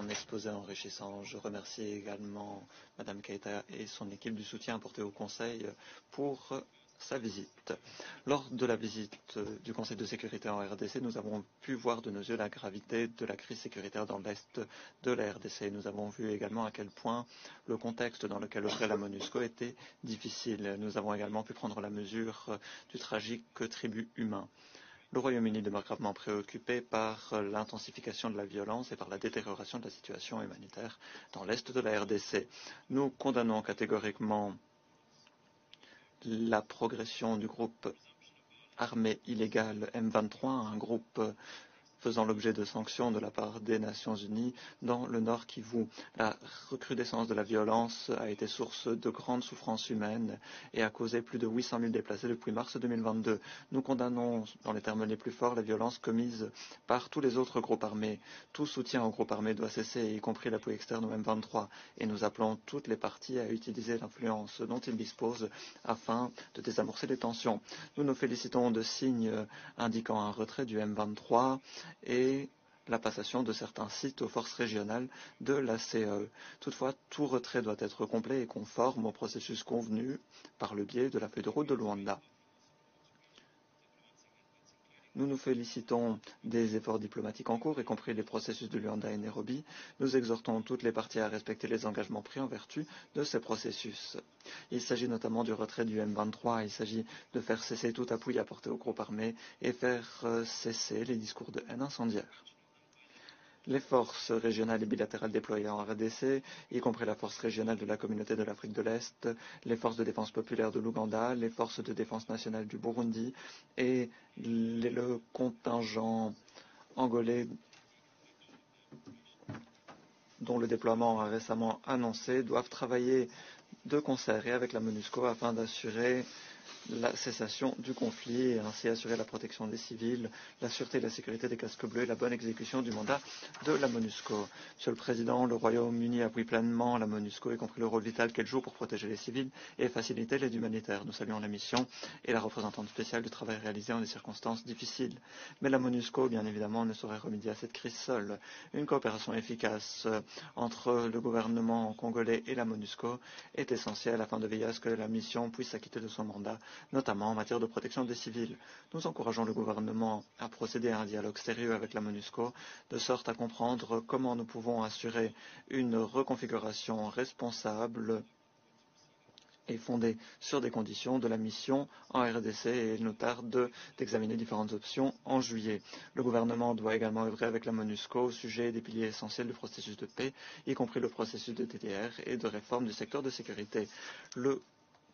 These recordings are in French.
Mon exposé enrichissant. Je remercie également Mme Keïta et son équipe du soutien apporté au Conseil pour sa visite. Lors de la visite du Conseil de sécurité en RDC, nous avons pu voir de nos yeux la gravité de la crise sécuritaire dans l'Est de la RDC. Nous avons vu également à quel point le contexte dans lequel œuvrait la MONUSCO était difficile. Nous avons également pu prendre la mesure du tragique tribut humain. Le Royaume-Uni demeure gravement préoccupé par l'intensification de la violence et par la détérioration de la situation humanitaire dans l'Est de la RDC. Nous condamnons catégoriquement la progression du groupe armé illégal M23, un groupe faisant l'objet de sanctions de la part des Nations Unies dans le Nord Kivu. La recrudescence de la violence a été source de grandes souffrances humaines et a causé plus de 800 000 déplacés depuis mars 2022. Nous condamnons, dans les termes les plus forts, les violences commises par tous les autres groupes armés. Tout soutien aux groupes armés doit cesser, y compris l'appui externe au M23, et nous appelons toutes les parties à utiliser l'influence dont ils disposent afin de désamorcer les tensions. Nous nous félicitons de signes indiquant un retrait du M23 et la passation de certains sites aux forces régionales de la CE. Toutefois, tout retrait doit être complet et conforme au processus convenu par le biais de la feuille de route de Luanda. Nous nous félicitons des efforts diplomatiques en cours, y compris les processus de Luanda et Nairobi. Nous exhortons toutes les parties à respecter les engagements pris en vertu de ces processus. Il s'agit notamment du retrait du M23. Il s'agit de faire cesser tout appui apporté aux groupes armés et faire cesser les discours de haine incendiaire. Les forces régionales et bilatérales déployées en RDC, y compris la force régionale de la communauté de l'Afrique de l'Est, les forces de défense populaire de l'Ouganda, les forces de défense nationale du Burundi et le contingent angolais dont le déploiement a récemment annoncé, doivent travailler de concert et avec la MONUSCO afin d'assurer la cessation du conflit et ainsi assurer la protection des civils, la sûreté et la sécurité des casques bleus et la bonne exécution du mandat de la MONUSCO. Monsieur le Président, le Royaume-Uni appuie pleinement la MONUSCO, y compris le rôle vital qu'elle joue pour protéger les civils et faciliter l'aide humanitaire. Nous saluons la mission et la représentante spéciale du travail réalisé en des circonstances difficiles. Mais la MONUSCO, bien évidemment, ne saurait remédier à cette crise seule. Une coopération efficace entre le gouvernement congolais et la MONUSCO est essentielle afin de veiller à ce que la mission puisse s'acquitter de son mandat, notamment en matière de protection des civils. Nous encourageons le gouvernement à procéder à un dialogue sérieux avec la MONUSCO, de sorte à comprendre comment nous pouvons assurer une reconfiguration responsable et fondée sur des conditions de la mission en RDC et il nous tarde d'examiner différentes options en juillet. Le gouvernement doit également œuvrer avec la MONUSCO au sujet des piliers essentiels du processus de paix, y compris le processus de DDR et de réforme du secteur de sécurité. Le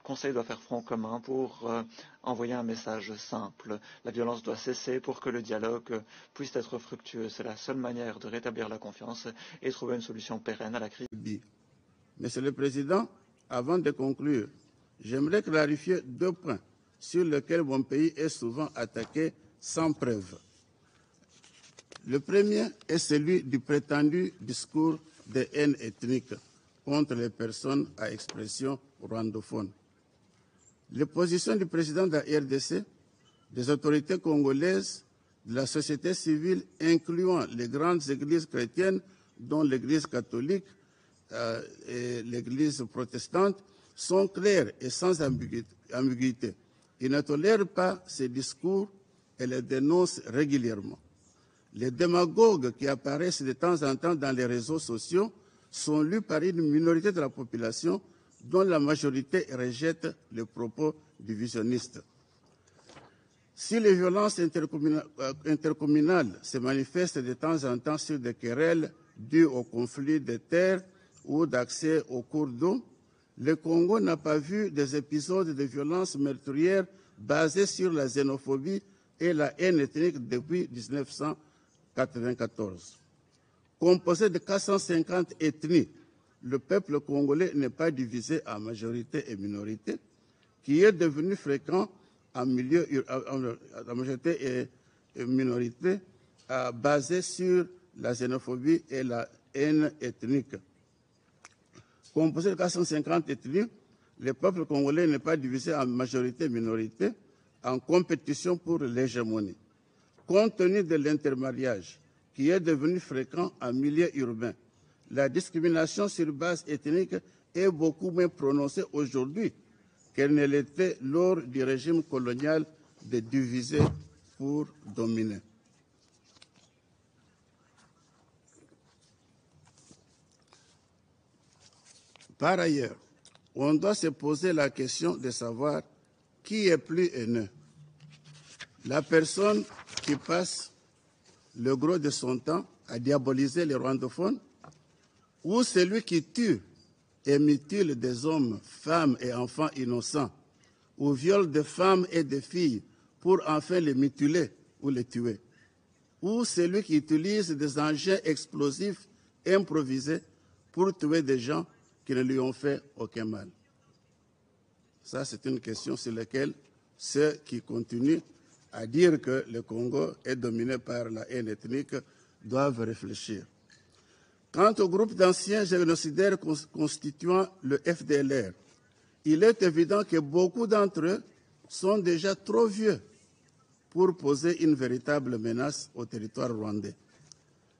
Conseil doit faire front commun pour envoyer un message simple. La violence doit cesser pour que le dialogue puisse être fructueux. C'est la seule manière de rétablir la confiance et trouver une solution pérenne à la crise. Monsieur le Président, avant de conclure, j'aimerais clarifier 2 points sur lesquels mon pays est souvent attaqué sans preuve. Le premier est celui du prétendu discours de haine ethnique contre les personnes à expression rwandophone. Les positions du président de la RDC, des autorités congolaises, de la société civile, incluant les grandes églises chrétiennes, dont l'Église catholique et l'Église protestante, sont claires et sans ambiguïté. Ils ne tolèrent pas ces discours et les dénoncent régulièrement. Les démagogues qui apparaissent de temps en temps dans les réseaux sociaux sont lus par une minorité de la population dont la majorité rejette les propos divisionnistes. Si les violences intercommunales se manifestent de temps en temps sur des querelles dues au conflit de terres ou d'accès aux cours d'eau, le Congo n'a pas vu des épisodes de violences meurtrières basés sur la xénophobie et la haine ethnique depuis 1994. Composé de 450 ethnies, le peuple congolais n'est pas divisé en majorité et minorité, qui est devenu fréquent en majorité et minorité, basé sur la xénophobie et la haine ethnique. Composé de 450 ethnies, le peuple congolais n'est pas divisé en majorité et minorité, en compétition pour l'hégémonie. Compte tenu de l'intermariage, qui est devenu fréquent en milieu urbain, la discrimination sur base ethnique est beaucoup moins prononcée aujourd'hui qu'elle ne l'était lors du régime colonial de diviser pour dominer. Par ailleurs, on doit se poser la question de savoir qui est plus haineux. La personne qui passe le gros de son temps à diaboliser les rwandophones ou celui qui tue et mutile des hommes, femmes et enfants innocents ou viole des femmes et des filles pour enfin les mutiler ou les tuer, ou celui qui utilise des engins explosifs improvisés pour tuer des gens qui ne lui ont fait aucun mal. Ça, c'est une question sur laquelle ceux qui continuent à dire que le Congo est dominé par la haine ethnique doivent réfléchir. Quant au groupe d'anciens génocidaires constituant le FDLR, il est évident que beaucoup d'entre eux sont déjà trop vieux pour poser une véritable menace au territoire rwandais.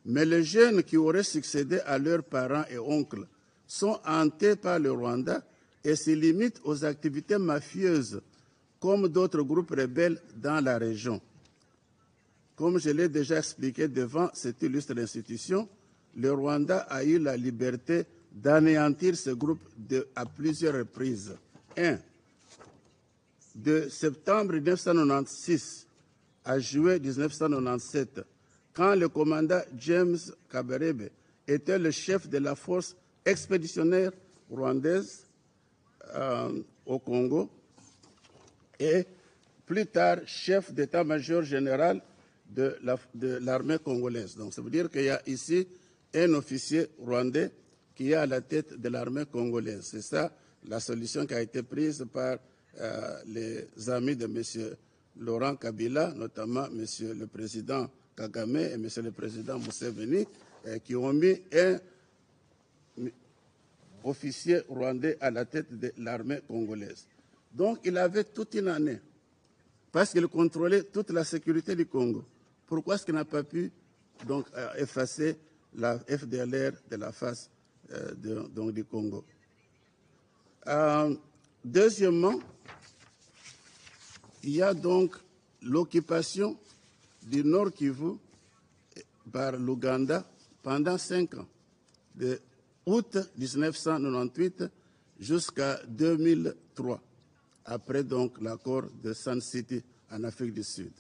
Mais les jeunes qui auraient succédé à leurs parents et oncles sont hantés par le Rwanda et se limitent aux activités mafieuses comme d'autres groupes rebelles dans la région. Comme je l'ai déjà expliqué devant cette illustre institution, le Rwanda a eu la liberté d'anéantir ce groupe à plusieurs reprises. 1. De septembre 1996 à juillet 1997, quand le commandant James Kabarebe était le chef de la force expéditionnaire rwandaise au Congo et plus tard chef d'état-major général de l'armée congolaise. Donc ça veut dire qu'il y a ici un officier rwandais qui est à la tête de l'armée congolaise. C'est ça la solution qui a été prise par les amis de M. Laurent Kabila, notamment M. le Président Kagame et M. le Président Museveni, qui ont mis un officier rwandais à la tête de l'armée congolaise. Donc il avait toute une année, parce qu'il contrôlait toute la sécurité du Congo. Pourquoi est-ce qu'il n'a pas pu donc, effacer la FDLR de la face du Congo? Deuxièmement, il y a donc l'occupation du Nord Kivu par l'Ouganda pendant 5 ans, de août 1998 jusqu'à 2003, après donc l'accord de Sun City en Afrique du Sud.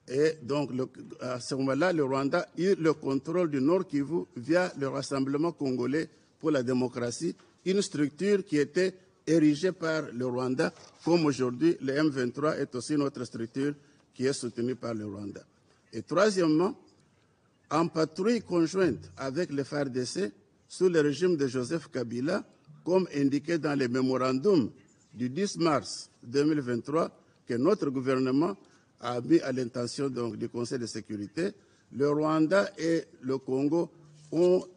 Et donc, à ce moment-là, le Rwanda a eu le contrôle du Nord Kivu via le Rassemblement congolais pour la démocratie, une structure qui était érigée par le Rwanda, comme aujourd'hui, le M23 est aussi notre structure qui est soutenue par le Rwanda. Et troisièmement, en patrouille conjointe avec le FARDC, sous le régime de Joseph Kabila, comme indiqué dans le mémorandum du 10 mars 2023 que notre gouvernement a mis à l'intention du Conseil de sécurité, le Rwanda et le Congo ont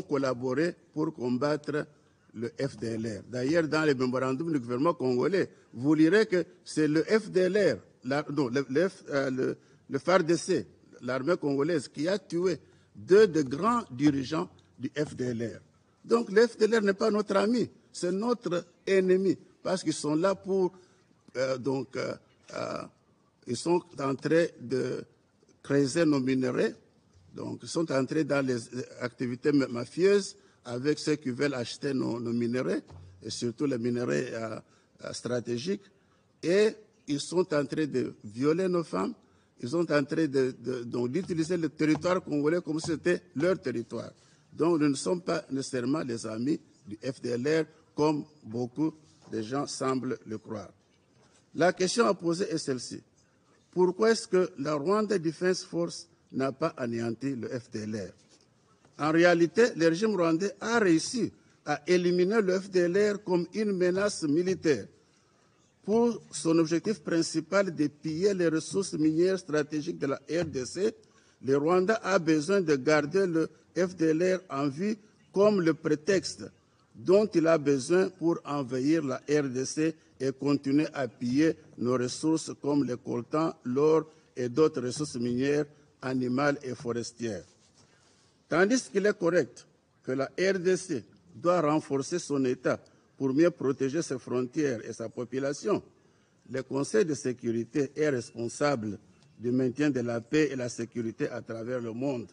collaboré pour combattre le FDLR. D'ailleurs, dans le mémorandum du gouvernement congolais, vous lirez que c'est le FDLR, le FARDC, l'armée congolaise, qui a tué 2 des grands dirigeants du FDLR. Donc le FDLR n'est pas notre ami, c'est notre ennemi, parce qu'ils sont là pour... ils sont en train de creuser nos minerais, donc ils sont entrés dans les activités mafieuses avec ceux qui veulent acheter nos minerais, et surtout les minerais stratégiques, et ils sont en train de violer nos femmes, ils sont en train d'utiliser le territoire congolais comme si c'était leur territoire. Donc nous ne sommes pas nécessairement les amis du FDLR comme beaucoup de gens semblent le croire. La question à poser est celle-ci. Pourquoi est-ce que la Rwanda Defense Force n'a pas anéanti le FDLR? En réalité, le régime rwandais a réussi à éliminer le FDLR comme une menace militaire pour son objectif principal de piller les ressources minières stratégiques de la RDC. Le Rwanda a besoin de garder le FDLR en vie comme le prétexte dont il a besoin pour envahir la RDC et continuer à piller nos ressources comme le coltan, l'or et d'autres ressources minières, animales et forestières. Tandis qu'il est correct que la RDC doit renforcer son État pour mieux protéger ses frontières et sa population, le Conseil de sécurité est responsable du maintien de la paix et la sécurité à travers le monde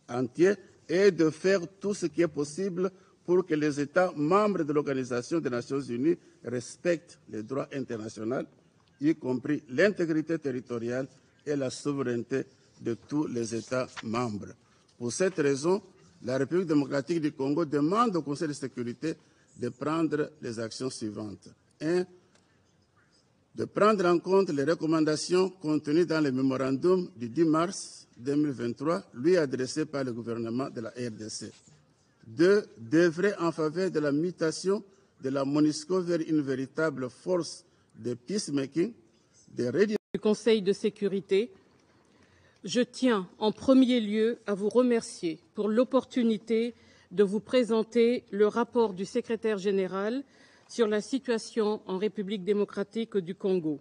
entier et de faire tout ce qui est possible pour que les États membres de l'Organisation des Nations Unies respectent les droits internationaux, y compris l'intégrité territoriale et la souveraineté de tous les États membres. Pour cette raison, la République démocratique du Congo demande au Conseil de sécurité de prendre les actions suivantes. 1. De prendre en compte les recommandations contenues dans le mémorandum du 10 mars 2023, lui adressé par le gouvernement de la RDC. 2. D'œuvrer en faveur de la mutation de la MONUSCO vers une véritable force de peacemaking, du Conseil de sécurité. Je tiens en premier lieu à vous remercier pour l'opportunité de vous présenter le rapport du secrétaire général sur la situation en République démocratique du Congo.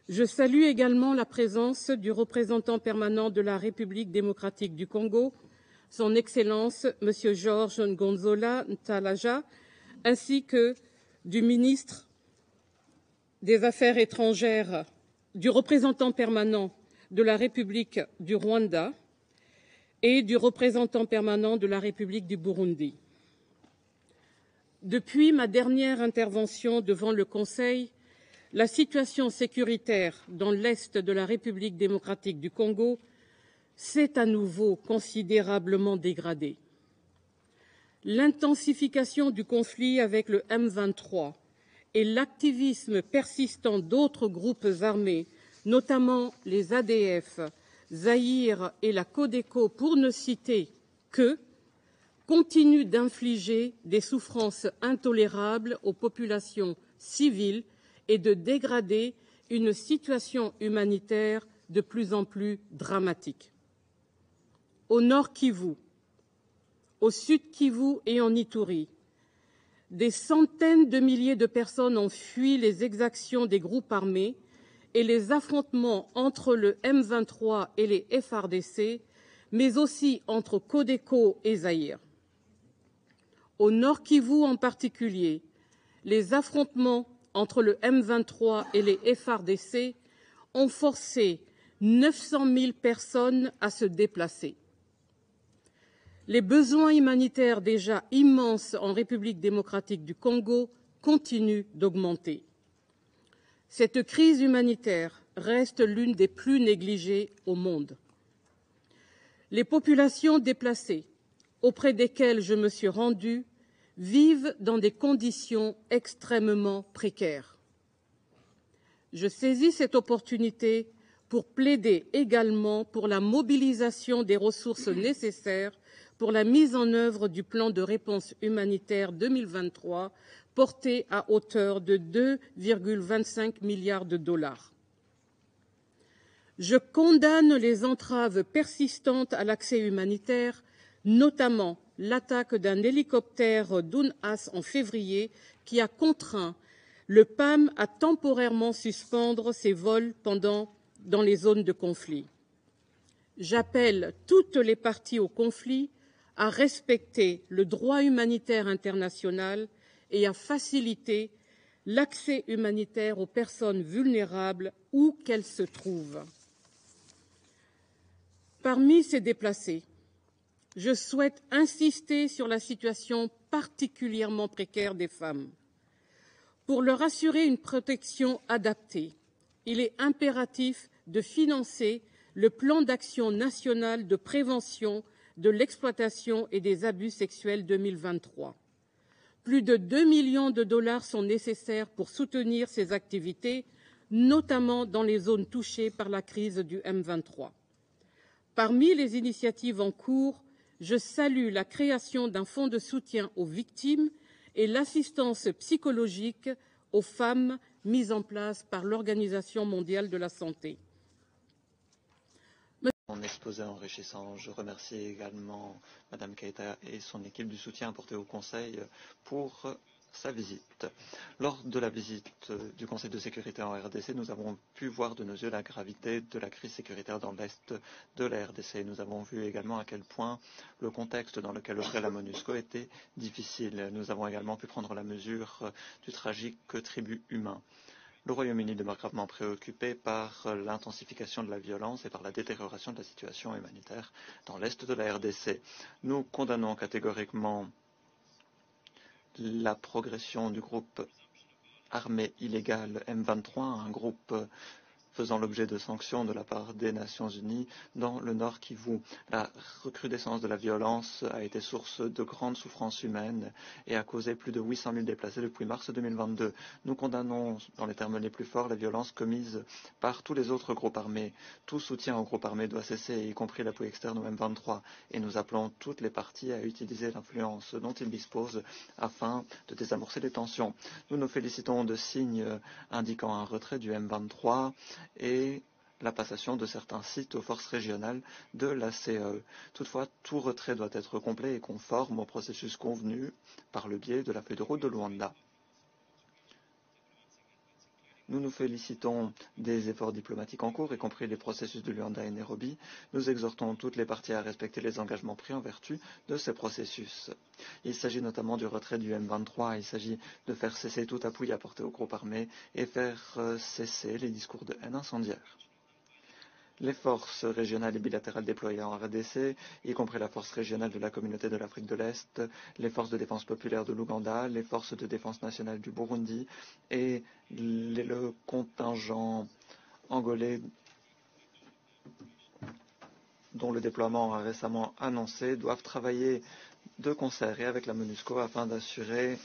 Je salue également la présence du représentant permanent de la République démocratique du Congo, Son Excellence M. Georges Ngonzola Ntalaja, ainsi que du ministre des Affaires étrangères, du représentant permanent de la République du Rwanda et du représentant permanent de la République du Burundi. Depuis ma dernière intervention devant le Conseil, la situation sécuritaire dans l'Est de la République démocratique du Congo s'est à nouveau considérablement dégradée. L'intensification du conflit avec le M23 et l'activisme persistant d'autres groupes armés, notamment les ADF, Zaïre et la Codeco, pour ne citer que, continuent d'infliger des souffrances intolérables aux populations civiles et de dégrader une situation humanitaire de plus en plus dramatique. Au nord Kivu, au sud Kivu et en Ituri, des centaines de milliers de personnes ont fui les exactions des groupes armés et les affrontements entre le M23 et les FARDC, mais aussi entre Codeco et Zaïre. Au nord Kivu en particulier, les affrontements entre le M23 et les FARDC ont forcé 900 000 personnes à se déplacer. Les besoins humanitaires déjà immenses en République démocratique du Congo continuent d'augmenter. Cette crise humanitaire reste l'une des plus négligées au monde. Les populations déplacées, auprès desquelles je me suis rendue, vivent dans des conditions extrêmement précaires. Je saisis cette opportunité pour plaider également pour la mobilisation des ressources nécessaires pour la mise en œuvre du plan de réponse humanitaire 2023, porté à hauteur de 2,25 milliards de dollars. Je condamne les entraves persistantes à l'accès humanitaire, notamment l'attaque d'un hélicoptère d'UNAS en février qui a contraint le PAM à temporairement suspendre ses vols dans les zones de conflit. J'appelle toutes les parties au conflit à respecter le droit humanitaire international et à faciliter l'accès humanitaire aux personnes vulnérables où qu'elles se trouvent. Parmi ces déplacés, je souhaite insister sur la situation particulièrement précaire des femmes. Pour leur assurer une protection adaptée, il est impératif de financer le plan d'action national de prévention de l'exploitation et des abus sexuels 2023. Plus de 2 millions de dollars sont nécessaires pour soutenir ces activités, notamment dans les zones touchées par la crise du M23. Parmi les initiatives en cours, je salue la création d'un fonds de soutien aux victimes et l'assistance psychologique aux femmes mise en place par l'Organisation mondiale de la santé. Son exposé enrichissant. Je remercie également Mme Keïta et son équipe du soutien apporté au Conseil pour sa visite. Lors de la visite du Conseil de sécurité en RDC, nous avons pu voir de nos yeux la gravité de la crise sécuritaire dans l'Est de la RDC. Nous avons vu également à quel point le contexte dans lequel œuvrait la MONUSCO était difficile. Nous avons également pu prendre la mesure du tragique tribut humain. Le Royaume-Uni demeure gravement préoccupé par l'intensification de la violence et par la détérioration de la situation humanitaire dans l'Est de la RDC. Nous condamnons catégoriquement la progression du groupe armé illégal M23, un groupe faisant l'objet de sanctions de la part des Nations Unies dans le Nord Kivu. La recrudescence de la violence a été source de grandes souffrances humaines et a causé plus de 800 000 déplacés depuis mars 2022. Nous condamnons, dans les termes les plus forts, les violences commises par tous les autres groupes armés. Tout soutien aux groupes armés doit cesser, y compris l'appui externe au M23, et nous appelons toutes les parties à utiliser l'influence dont ils disposent afin de désamorcer les tensions. Nous nous félicitons de signes indiquant un retrait du M23 et la passation de certains sites aux forces régionales de la CE. Toutefois, tout retrait doit être complet et conforme au processus convenu par le biais de la feuille de route de Luanda. Nous nous félicitons des efforts diplomatiques en cours, y compris les processus de Luanda et Nairobi. Nous exhortons toutes les parties à respecter les engagements pris en vertu de ces processus. Il s'agit notamment du retrait du M23. Il s'agit de faire cesser tout appui apporté aux groupes armés et faire cesser les discours de haine incendiaire. Les forces régionales et bilatérales déployées en RDC, y compris la force régionale de la communauté de l'Afrique de l'Est, les forces de défense populaire de l'Ouganda, les forces de défense nationale du Burundi et le contingent angolais dont le déploiement a récemment annoncé, doivent travailler de concert et avec la MONUSCO afin d'assurer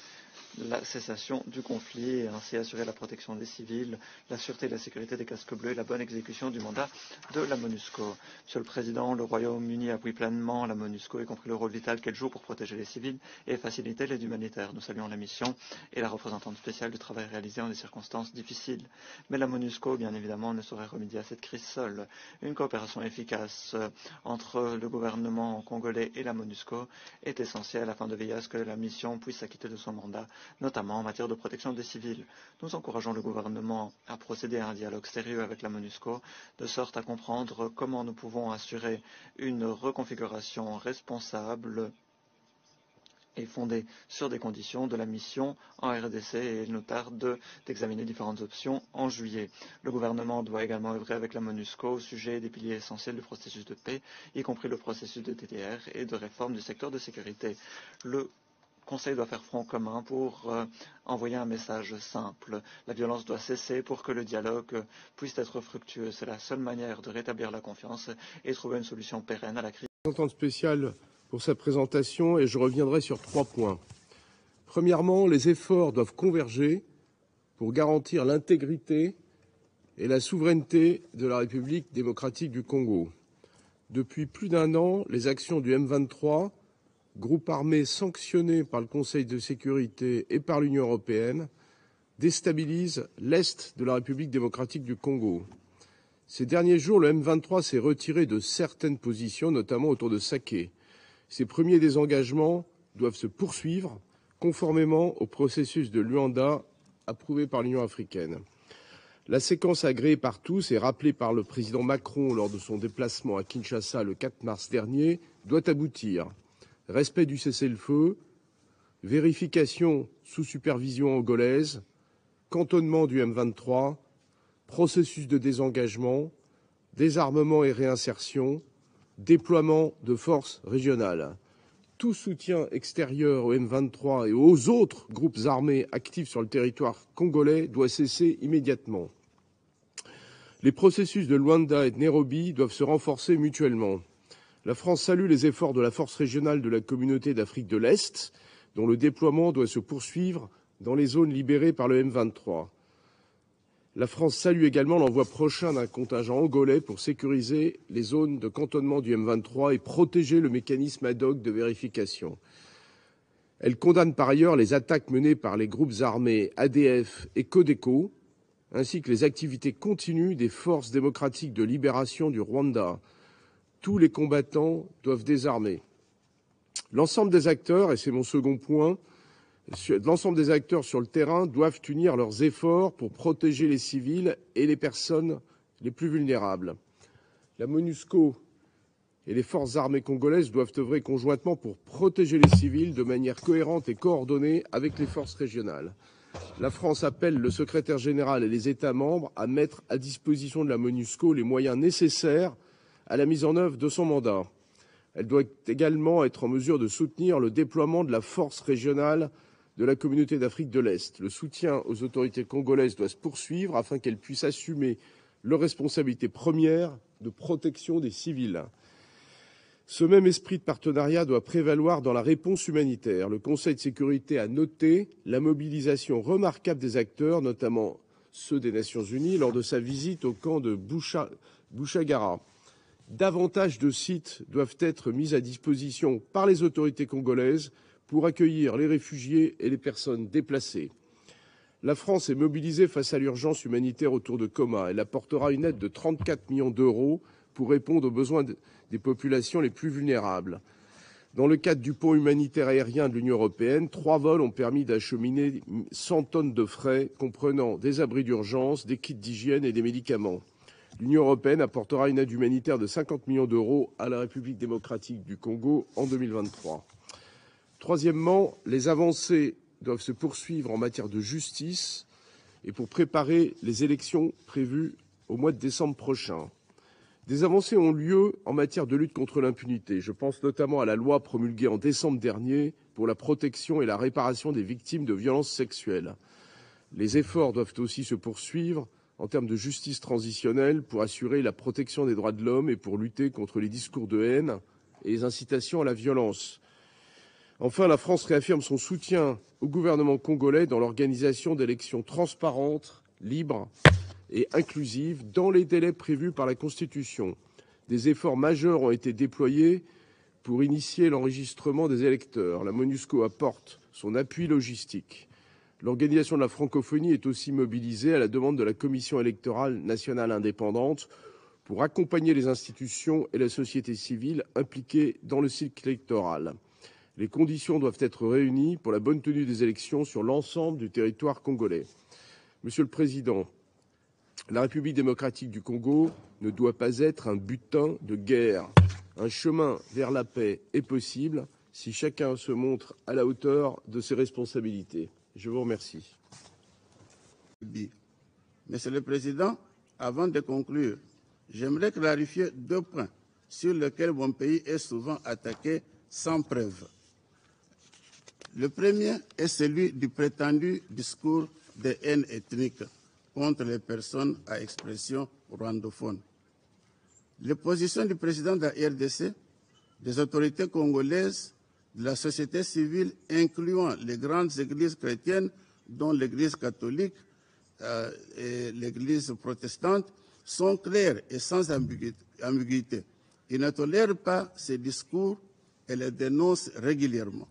la cessation du conflit et ainsi assurer la protection des civils, la sûreté et la sécurité des casques bleus et la bonne exécution du mandat de la MONUSCO. Monsieur le Président, le Royaume-Uni appuie pleinement la MONUSCO, y compris le rôle vital qu'elle joue pour protéger les civils et faciliter l'aide humanitaire. Nous saluons la mission et la représentante spéciale du travail réalisé en des circonstances difficiles. Mais la MONUSCO, bien évidemment, ne saurait remédier à cette crise seule. Une coopération efficace entre le gouvernement congolais et la MONUSCO est essentielle afin de veiller à ce que la mission puisse s'acquitter de son mandat, notamment en matière de protection des civils. Nous encourageons le gouvernement à procéder à un dialogue sérieux avec la MONUSCO, de sorte à comprendre comment nous pouvons assurer une reconfiguration responsable et fondée sur des conditions de la mission en RDC et il nous tarde d'examiner différentes options en juillet. Le gouvernement doit également œuvrer avec la MONUSCO au sujet des piliers essentiels du processus de paix, y compris le processus de DDR et de réforme du secteur de sécurité. Le Conseil doit faire front commun pour envoyer un message simple. La violence doit cesser pour que le dialogue puisse être fructueux. C'est la seule manière de rétablir la confiance et trouver une solution pérenne à la crise. Représentante spéciale pour sa présentation et je reviendrai sur 3 points. Premièrement, les efforts doivent converger pour garantir l'intégrité et la souveraineté de la République démocratique du Congo. Depuis plus d'1 an, les actions du M23, groupe armé sanctionné par le Conseil de sécurité et par l'Union européenne, déstabilisent l'Est de la République démocratique du Congo. Ces derniers jours, le M23 s'est retiré de certaines positions, notamment autour de Saké. Ces premiers désengagements doivent se poursuivre conformément au processus de Luanda approuvé par l'Union africaine. La séquence agréée par tous et rappelée par le président Macron lors de son déplacement à Kinshasa le 4 mars dernier doit aboutir. Respect du cessez-le-feu, vérification sous supervision angolaise, cantonnement du M23, processus de désengagement, désarmement et réinsertion, déploiement de forces régionales. Tout soutien extérieur au M23 et aux autres groupes armés actifs sur le territoire congolais doit cesser immédiatement. Les processus de Luanda et de Nairobi doivent se renforcer mutuellement. La France salue les efforts de la force régionale de la communauté d'Afrique de l'Est, dont le déploiement doit se poursuivre dans les zones libérées par le M23. La France salue également l'envoi prochain d'un contingent angolais pour sécuriser les zones de cantonnement du M23 et protéger le mécanisme ad hoc de vérification. Elle condamne par ailleurs les attaques menées par les groupes armés ADF et Codeco, ainsi que les activités continues des forces démocratiques de libération du Rwanda. Tous les combattants doivent désarmer. L'ensemble des acteurs, et c'est mon second point, L'ensemble des acteurs sur le terrain doivent unir leurs efforts pour protéger les civils et les personnes les plus vulnérables. La MONUSCO et les forces armées congolaises doivent œuvrer conjointement pour protéger les civils de manière cohérente et coordonnée avec les forces régionales. La France appelle le secrétaire général et les États membres à mettre à disposition de la MONUSCO les moyens nécessaires à la mise en œuvre de son mandat. Elle doit également être en mesure de soutenir le déploiement de la force régionale de la communauté d'Afrique de l'Est. Le soutien aux autorités congolaises doit se poursuivre afin qu'elles puissent assumer leur responsabilité première de protection des civils. Ce même esprit de partenariat doit prévaloir dans la réponse humanitaire. Le Conseil de sécurité a noté la mobilisation remarquable des acteurs, notamment ceux des Nations Unies, lors de sa visite au camp de Bouchagara. Davantage de sites doivent être mis à disposition par les autorités congolaises pour accueillir les réfugiés et les personnes déplacées. La France est mobilisée face à l'urgence humanitaire autour de Goma. Elle apportera une aide de 34 millions d'euros pour répondre aux besoins des populations les plus vulnérables. Dans le cadre du pont humanitaire aérien de l'Union européenne, 3 vols ont permis d'acheminer 100 tonnes de frais, comprenant des abris d'urgence, des kits d'hygiène et des médicaments. L'Union européenne apportera une aide humanitaire de 50 millions d'euros à la République démocratique du Congo en 2023. Troisièmement, les avancées doivent se poursuivre en matière de justice et pour préparer les élections prévues au mois de décembre prochain. Des avancées ont lieu en matière de lutte contre l'impunité. Je pense notamment à la loi promulguée en décembre dernier pour la protection et la réparation des victimes de violences sexuelles. Les efforts doivent aussi se poursuivre en termes de justice transitionnelle pour assurer la protection des droits de l'homme et pour lutter contre les discours de haine et les incitations à la violence. Enfin, la France réaffirme son soutien au gouvernement congolais dans l'organisation d'élections transparentes, libres et inclusive dans les délais prévus par la Constitution. Des efforts majeurs ont été déployés pour initier l'enregistrement des électeurs. La MONUSCO apporte son appui logistique. L'organisation de la francophonie est aussi mobilisée à la demande de la Commission électorale nationale indépendante pour accompagner les institutions et la société civile impliquées dans le cycle électoral. Les conditions doivent être réunies pour la bonne tenue des élections sur l'ensemble du territoire congolais. Monsieur le Président, la République démocratique du Congo ne doit pas être un butin de guerre. Un chemin vers la paix est possible si chacun se montre à la hauteur de ses responsabilités. Je vous remercie. Monsieur le Président, avant de conclure, j'aimerais clarifier 2 points sur lesquels mon pays est souvent attaqué sans preuve. Le premier est celui du prétendu discours de haine ethnique contre les personnes à expression rwandophone. Les positions du président de la RDC, des autorités congolaises, de la société civile, incluant les grandes églises chrétiennes, dont l'Église catholique et l'Église protestante, sont claires et sans ambiguïté. Ils ne tolèrent pas ces discours et les dénoncent régulièrement.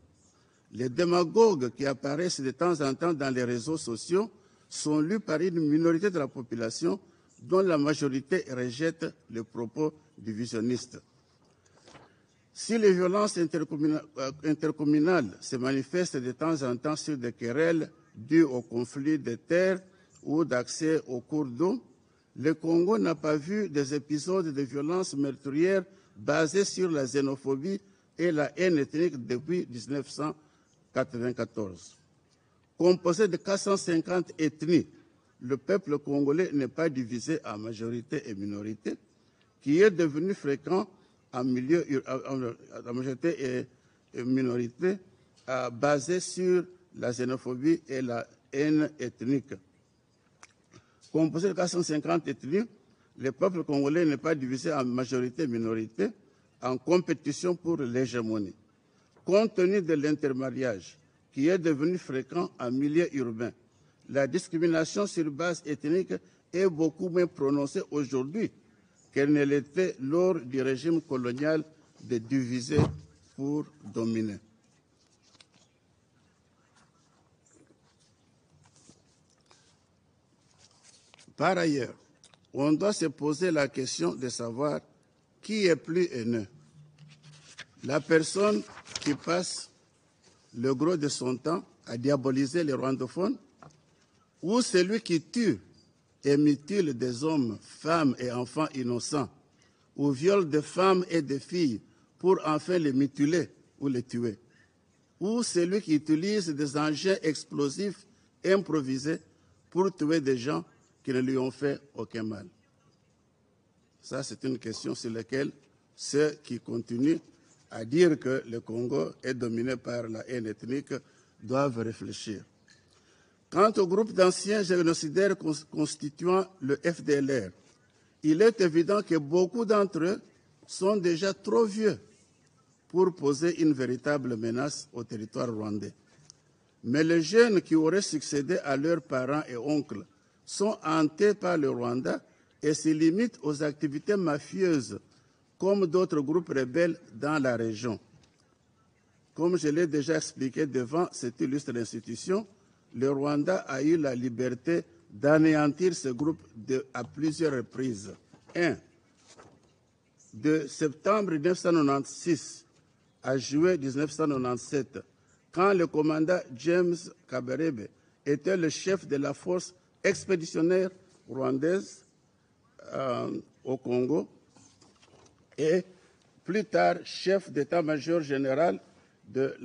Les démagogues qui apparaissent de temps en temps dans les réseaux sociaux sont lus par une minorité de la population dont la majorité rejette les propos divisionnistes. Si les violences intercommunales se manifestent de temps en temps sur des querelles dues au conflit de terres ou d'accès aux cours d'eau, le Congo n'a pas vu des épisodes de violences meurtrières basés sur la xénophobie et la haine ethnique depuis 1994. Composé de 450 ethnies, le peuple congolais n'est pas divisé en majorité et minorité, qui est devenu fréquent en majorité et minorité, basé sur la xénophobie et la haine ethnique. Composé de 450 ethnies, le peuple congolais n'est pas divisé en majorité et minorité, en compétition pour l'hégémonie. Compte tenu de l'intermariage, qui est devenu fréquent en milieu urbain, la discrimination sur base ethnique est beaucoup moins prononcée aujourd'hui qu'elle ne l'était lors du régime colonial de diviser pour dominer. Par ailleurs, on doit se poser la question de savoir qui est plus haineux. La personne qui passe le gros de son temps à diaboliser les rwandophones, ou celui qui tue et mutile des hommes, femmes et enfants innocents, ou viole des femmes et des filles pour enfin les mutiler ou les tuer, ou celui qui utilise des engins explosifs improvisés pour tuer des gens qui ne lui ont fait aucun mal. Ça, c'est une question sur laquelle ceux qui continuent à dire que le Congo est dominé par la haine ethnique doivent réfléchir. Quant au groupe d'anciens génocidaires constituant le FDLR, il est évident que beaucoup d'entre eux sont déjà trop vieux pour poser une véritable menace au territoire rwandais. Mais les jeunes qui auraient succédé à leurs parents et oncles sont hantés par le Rwanda et se limitent aux activités mafieuses comme d'autres groupes rebelles dans la région. Comme je l'ai déjà expliqué devant cette illustre institution, le Rwanda a eu la liberté d'anéantir ce groupe à plusieurs reprises. 1. De septembre 1996 à juillet 1997, quand le commandant James Kabarebe était le chef de la force expéditionnaire rwandaise au Congo et plus tard chef d'état-major général de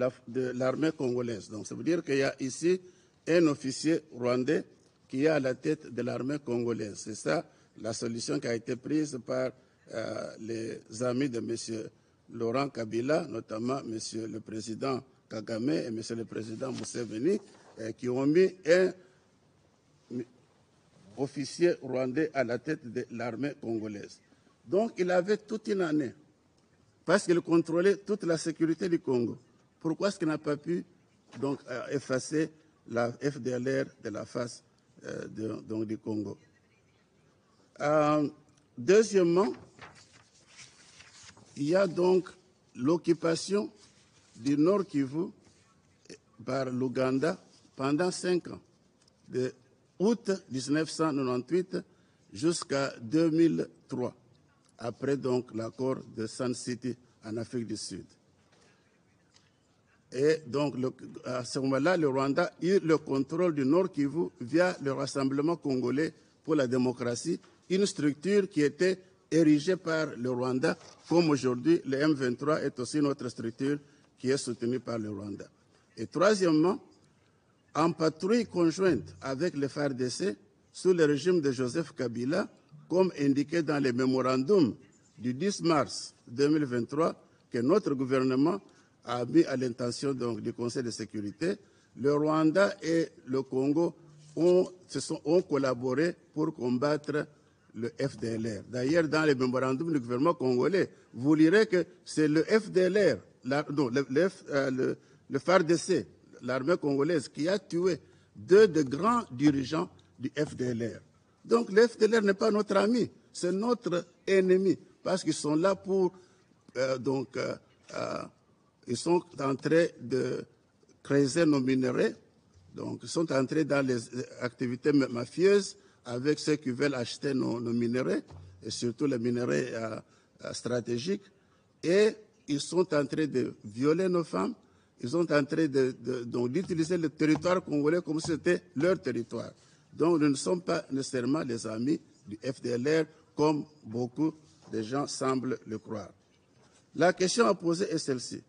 l'armée congolaise. Donc ça veut dire qu'il y a ici un officier rwandais qui est à la tête de l'armée congolaise. C'est ça la solution qui a été prise par les amis de M. Laurent Kabila, notamment M. le Président Kagame et M. le Président Museveni, qui ont mis un officier rwandais à la tête de l'armée congolaise. Donc il avait toute une année, parce qu'il contrôlait toute la sécurité du Congo. Pourquoi est-ce qu'il n'a pas pu donc, effacer la FDLR de la face du Congo? Deuxièmement, il y a donc l'occupation du Nord Kivu par l'Ouganda pendant 5 ans, de août 1998 jusqu'à 2003, après donc l'accord de Sun City en Afrique du Sud. Et donc, à ce moment-là, le Rwanda a eu le contrôle du Nord Kivu via le Rassemblement congolais pour la démocratie, une structure qui était érigée par le Rwanda, comme aujourd'hui, le M23 est aussi notre structure qui est soutenue par le Rwanda. Et troisièmement, en patrouille conjointe avec le FARDC, sous le régime de Joseph Kabila, comme indiqué dans les mémorandums du 10 mars 2023, que notre gouvernement a mis à l'intention du Conseil de sécurité, le Rwanda et le Congo ont collaboré pour combattre le FDLR. D'ailleurs, dans les mémorandums du gouvernement congolais, vous lirez que c'est le FDLR, le FARDC, l'armée congolaise, qui a tué 2 des grands dirigeants du FDLR. Donc le FDLR n'est pas notre ami, c'est notre ennemi, parce qu'ils sont là pour... ils sont en train de creuser nos minerais, donc ils sont entrés dans les activités mafieuses avec ceux qui veulent acheter nos minerais, et surtout les minerais stratégiques, et ils sont en train de violer nos femmes, ils sont en train d'utiliser le territoire congolais comme si c'était leur territoire. Donc nous ne sommes pas nécessairement les amis du FDLR, comme beaucoup de gens semblent le croire. La question à poser est celle-ci.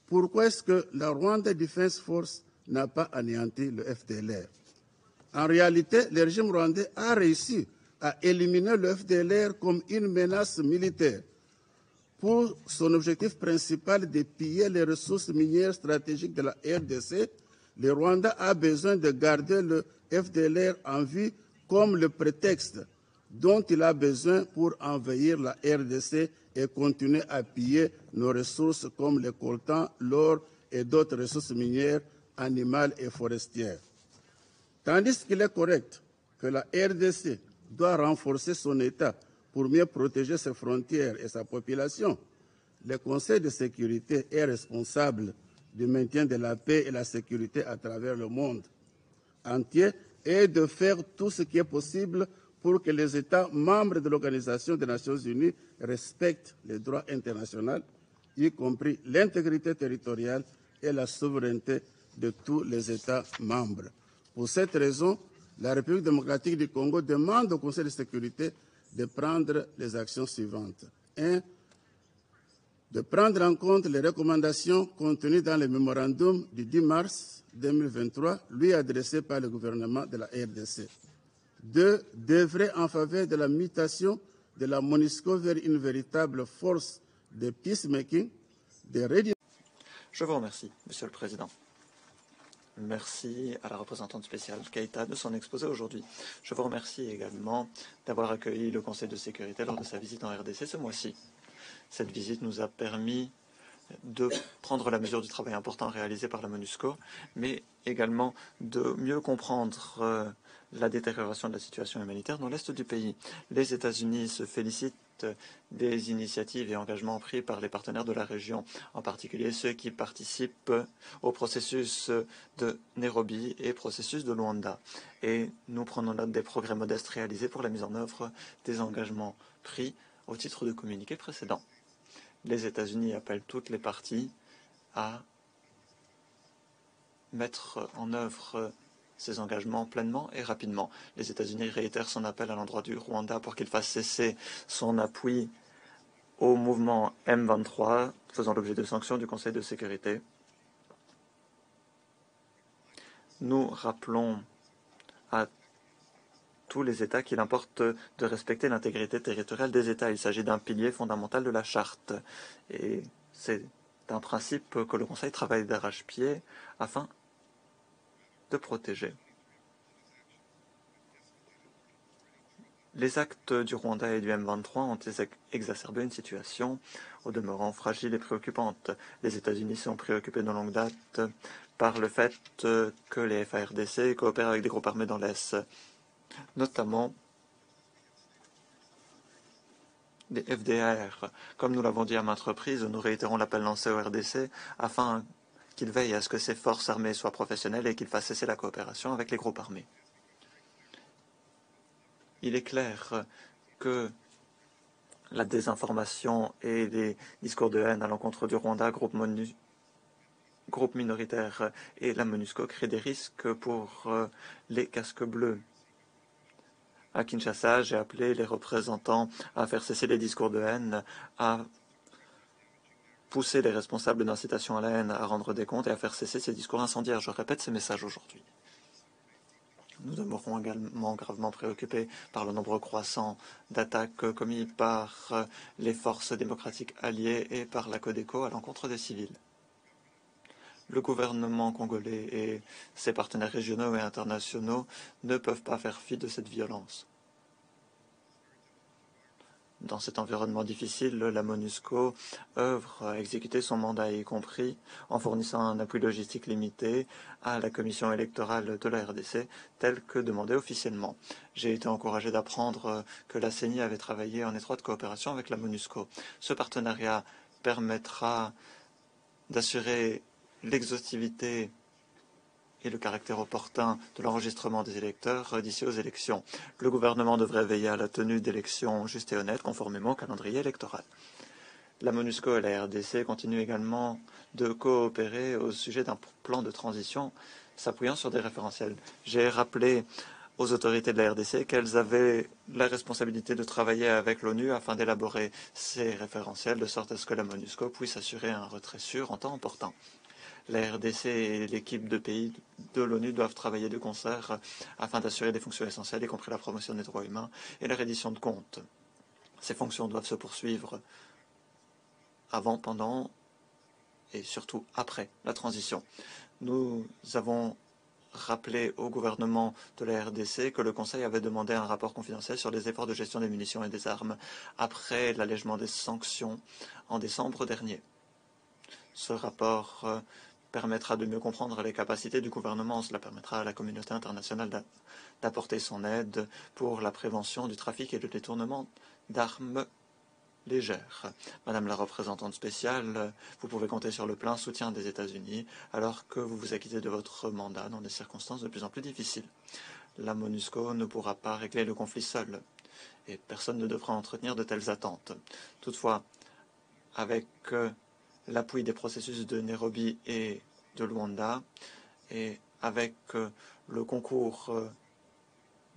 Pourquoi est-ce que la Rwanda Defense Force n'a pas anéanti le FDLR? En réalité, le régime rwandais a réussi à éliminer le FDLR comme une menace militaire pour son objectif principal de piller les ressources minières stratégiques de la RDC. Le Rwanda a besoin de garder le FDLR en vie comme le prétexte dont il a besoin pour envahir la RDC et continuer à piller nos ressources comme le coltan, l'or et d'autres ressources minières, animales et forestières. Tandis qu'il est correct que la RDC doit renforcer son État pour mieux protéger ses frontières et sa population, le Conseil de sécurité est responsable du maintien de la paix et la sécurité à travers le monde entier et de faire tout ce qui est possible pour que les États membres de l'Organisation des Nations Unies respectent les droits internationaux, y compris l'intégrité territoriale et la souveraineté de tous les États membres. Pour cette raison, la République démocratique du Congo demande au Conseil de sécurité de prendre les actions suivantes. 1. De prendre en compte les recommandations contenues dans le mémorandum du 10 mars 2023, lui adressé par le gouvernement de la RDC. 2. D'œuvrer en faveur de la mutation de la MONUSCO vers une véritable force de peacemaking, Je vous remercie, Monsieur le Président. Merci à la représentante spéciale Keïta de son exposé aujourd'hui. Je vous remercie également d'avoir accueilli le Conseil de sécurité lors de sa visite en RDC ce mois-ci. Cette visite nous a permis de prendre la mesure du travail important réalisé par la MONUSCO, mais également de mieux comprendre la détérioration de la situation humanitaire dans l'est du pays. Les États-Unis se félicitent des initiatives et engagements pris par les partenaires de la région, en particulier ceux qui participent au processus de Nairobi et processus de Luanda. Et nous prenons note des progrès modestes réalisés pour la mise en œuvre des engagements pris au titre de communiqué précédent. Les États-Unis appellent toutes les parties à mettre en œuvre ces engagements pleinement et rapidement. Les États-Unis réitèrent son appel à l'endroit du Rwanda pour qu'il fasse cesser son appui au mouvement M23, faisant l'objet de sanctions du Conseil de sécurité. Nous rappelons à tous les États qu'il importe de respecter l'intégrité territoriale des États. Il s'agit d'un pilier fondamental de la Charte. Et c'est un principe que le Conseil travaille d'arrache-pied afin de protéger. Les actes du Rwanda et du M23 ont exacerbé une situation au demeurant fragile et préoccupante. Les États-Unis sont préoccupés de longue date par le fait que les FARDC coopèrent avec des groupes armés dans l'Est, notamment des FDR. Comme nous l'avons dit à maintes reprises, nous réitérons l'appel lancé au RDC afin qu'il veille à ce que ces forces armées soient professionnelles et qu'il fasse cesser la coopération avec les groupes armés. Il est clair que la désinformation et les discours de haine à l'encontre du Rwanda, groupe minoritaire et la MONUSCO créent des risques pour les casques bleus. À Kinshasa, j'ai appelé les représentants à faire cesser les discours de haine, à pousser les responsables d'incitation à la haine à rendre des comptes et à faire cesser ces discours incendiaires. Je répète ces messages aujourd'hui. Nous demeurons également gravement préoccupés par le nombre croissant d'attaques commises par les forces démocratiques alliées et par la Codeco à l'encontre des civils. Le gouvernement congolais et ses partenaires régionaux et internationaux ne peuvent pas faire fi de cette violence. Dans cet environnement difficile, la MONUSCO œuvre à exécuter son mandat, y compris en fournissant un appui logistique limité à la commission électorale de la RDC, tel que demandé officiellement. J'ai été encouragé d'apprendre que la CENI avait travaillé en étroite coopération avec la MONUSCO. Ce partenariat permettra d'assurer l'exhaustivité et le caractère opportun de l'enregistrement des électeurs d'ici aux élections. Le gouvernement devrait veiller à la tenue d'élections justes et honnêtes conformément au calendrier électoral. La MONUSCO et la RDC continuent également de coopérer au sujet d'un plan de transition s'appuyant sur des référentiels. J'ai rappelé aux autorités de la RDC qu'elles avaient la responsabilité de travailler avec l'ONU afin d'élaborer ces référentiels de sorte à ce que la MONUSCO puisse assurer un retrait sûr en temps opportun. La RDC et l'équipe de pays de l'ONU doivent travailler de concert afin d'assurer des fonctions essentielles, y compris la promotion des droits humains et la reddition de comptes. Ces fonctions doivent se poursuivre avant, pendant et surtout après la transition. Nous avons rappelé au gouvernement de la RDC que le Conseil avait demandé un rapport confidentiel sur les efforts de gestion des munitions et des armes après l'allègement des sanctions en décembre dernier. Ce rapport permettra de mieux comprendre les capacités du gouvernement. Cela permettra à la communauté internationale d'apporter son aide pour la prévention du trafic et du détournement d'armes légères. Madame la représentante spéciale, vous pouvez compter sur le plein soutien des États-Unis alors que vous vous acquittez de votre mandat dans des circonstances de plus en plus difficiles. La MONUSCO ne pourra pas régler le conflit seul et personne ne devra entretenir de telles attentes. Toutefois, avec l'appui des processus de Nairobi et de Luanda, Et avec le concours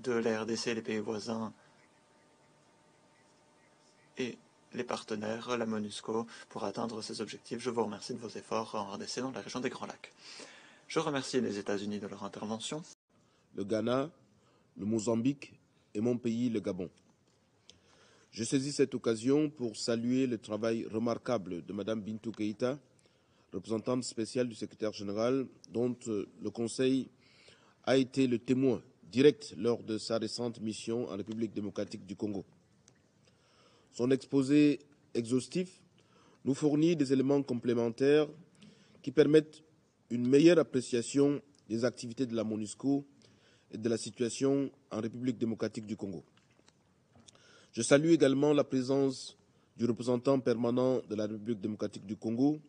de la RDC, les pays voisins et les partenaires, la MONUSCO, pour atteindre ces objectifs. Je vous remercie de vos efforts en RDC dans la région des Grands Lacs. Je remercie les États-Unis de leur intervention. Le Ghana, le Mozambique et mon pays, le Gabon. Je saisis cette occasion pour saluer le travail remarquable de Mme Bintou Keïta, représentante spéciale du secrétaire général, dont le Conseil a été le témoin direct lors de sa récente mission en République démocratique du Congo. Son exposé exhaustif nous fournit des éléments complémentaires qui permettent une meilleure appréciation des activités de la MONUSCO et de la situation en République démocratique du Congo. Je salue également la présence du représentant permanent de la République démocratique du Congo,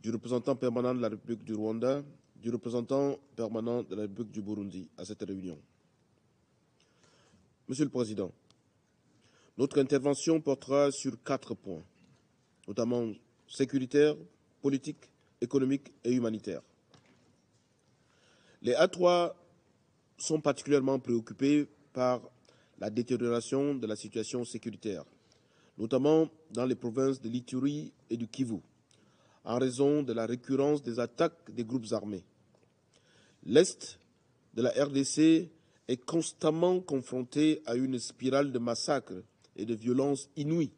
du représentant permanent de la République du Rwanda, du représentant permanent de la République du Burundi à cette réunion. Monsieur le Président, notre intervention portera sur 4 points, notamment sécuritaire, politique, économique et humanitaire. Les A3 sont particulièrement préoccupés par la détérioration de la situation sécuritaire, notamment dans les provinces de l'Ituri et du Kivu, en raison de la récurrence des attaques des groupes armés. L'Est de la RDC est constamment confronté à une spirale de massacres et de violences inouïes,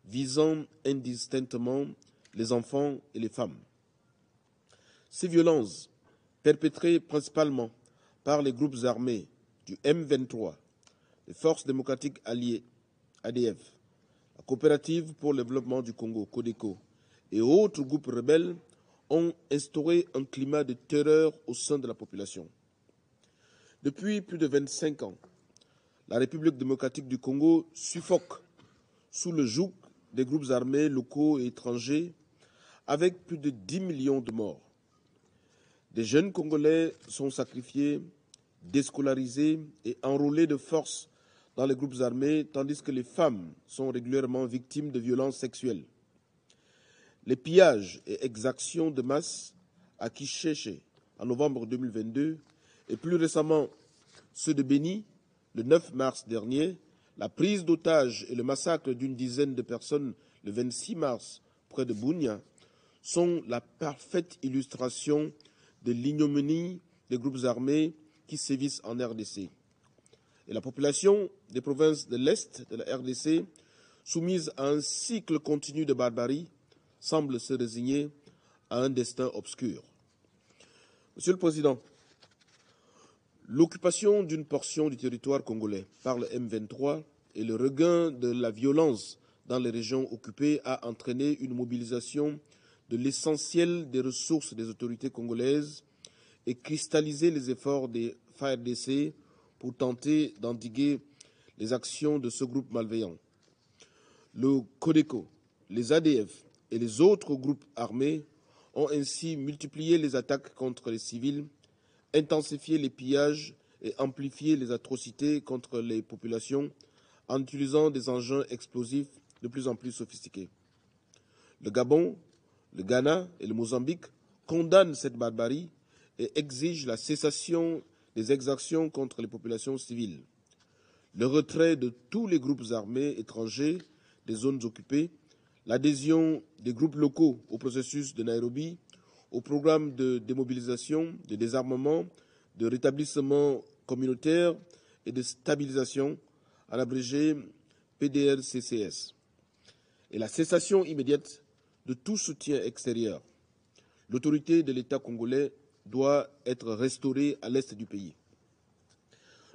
visant indistinctement les enfants et les femmes. Ces violences, perpétrées principalement par les groupes armés du M23, les Forces démocratiques alliées, ADF, la Coopérative pour le développement du Congo, CODECO, et autres groupes rebelles ont instauré un climat de terreur au sein de la population. Depuis plus de 25 ans, la République démocratique du Congo suffoque sous le joug des groupes armés locaux et étrangers avec plus de 10 millions de morts. Des jeunes Congolais sont sacrifiés, déscolarisés et enrôlés de force dans les groupes armés, tandis que les femmes sont régulièrement victimes de violences sexuelles. Les pillages et exactions de masse à Kicheche en novembre 2022 et plus récemment ceux de Béni le 9 mars dernier, la prise d'otages et le massacre d'une dizaine de personnes le 26 mars près de Bunia sont la parfaite illustration de l'ignominie des groupes armés qui sévissent en RDC. Et la population des provinces de l'Est de la RDC, soumise à un cycle continu de barbarie, semble se résigner à un destin obscur. Monsieur le Président, l'occupation d'une portion du territoire congolais par le M23 et le regain de la violence dans les régions occupées a entraîné une mobilisation de l'essentiel des ressources des autorités congolaises et cristallisé les efforts des FARDC pour tenter d'endiguer les actions de ce groupe malveillant. Le CODECO, les ADF et les autres groupes armés ont ainsi multiplié les attaques contre les civils, intensifié les pillages et amplifié les atrocités contre les populations en utilisant des engins explosifs de plus en plus sophistiqués. Le Gabon, le Ghana et le Mozambique condamnent cette barbarie et exigent la cessation des exactions contre les populations civiles, le retrait de tous les groupes armés étrangers des zones occupées, l'adhésion des groupes locaux au processus de Nairobi, au programme de démobilisation, de désarmement, de rétablissement communautaire et de stabilisation, en abrégé PDRCCS, et la cessation immédiate de tout soutien extérieur. L'autorité de l'État congolais doit être restaurée à l'est du pays.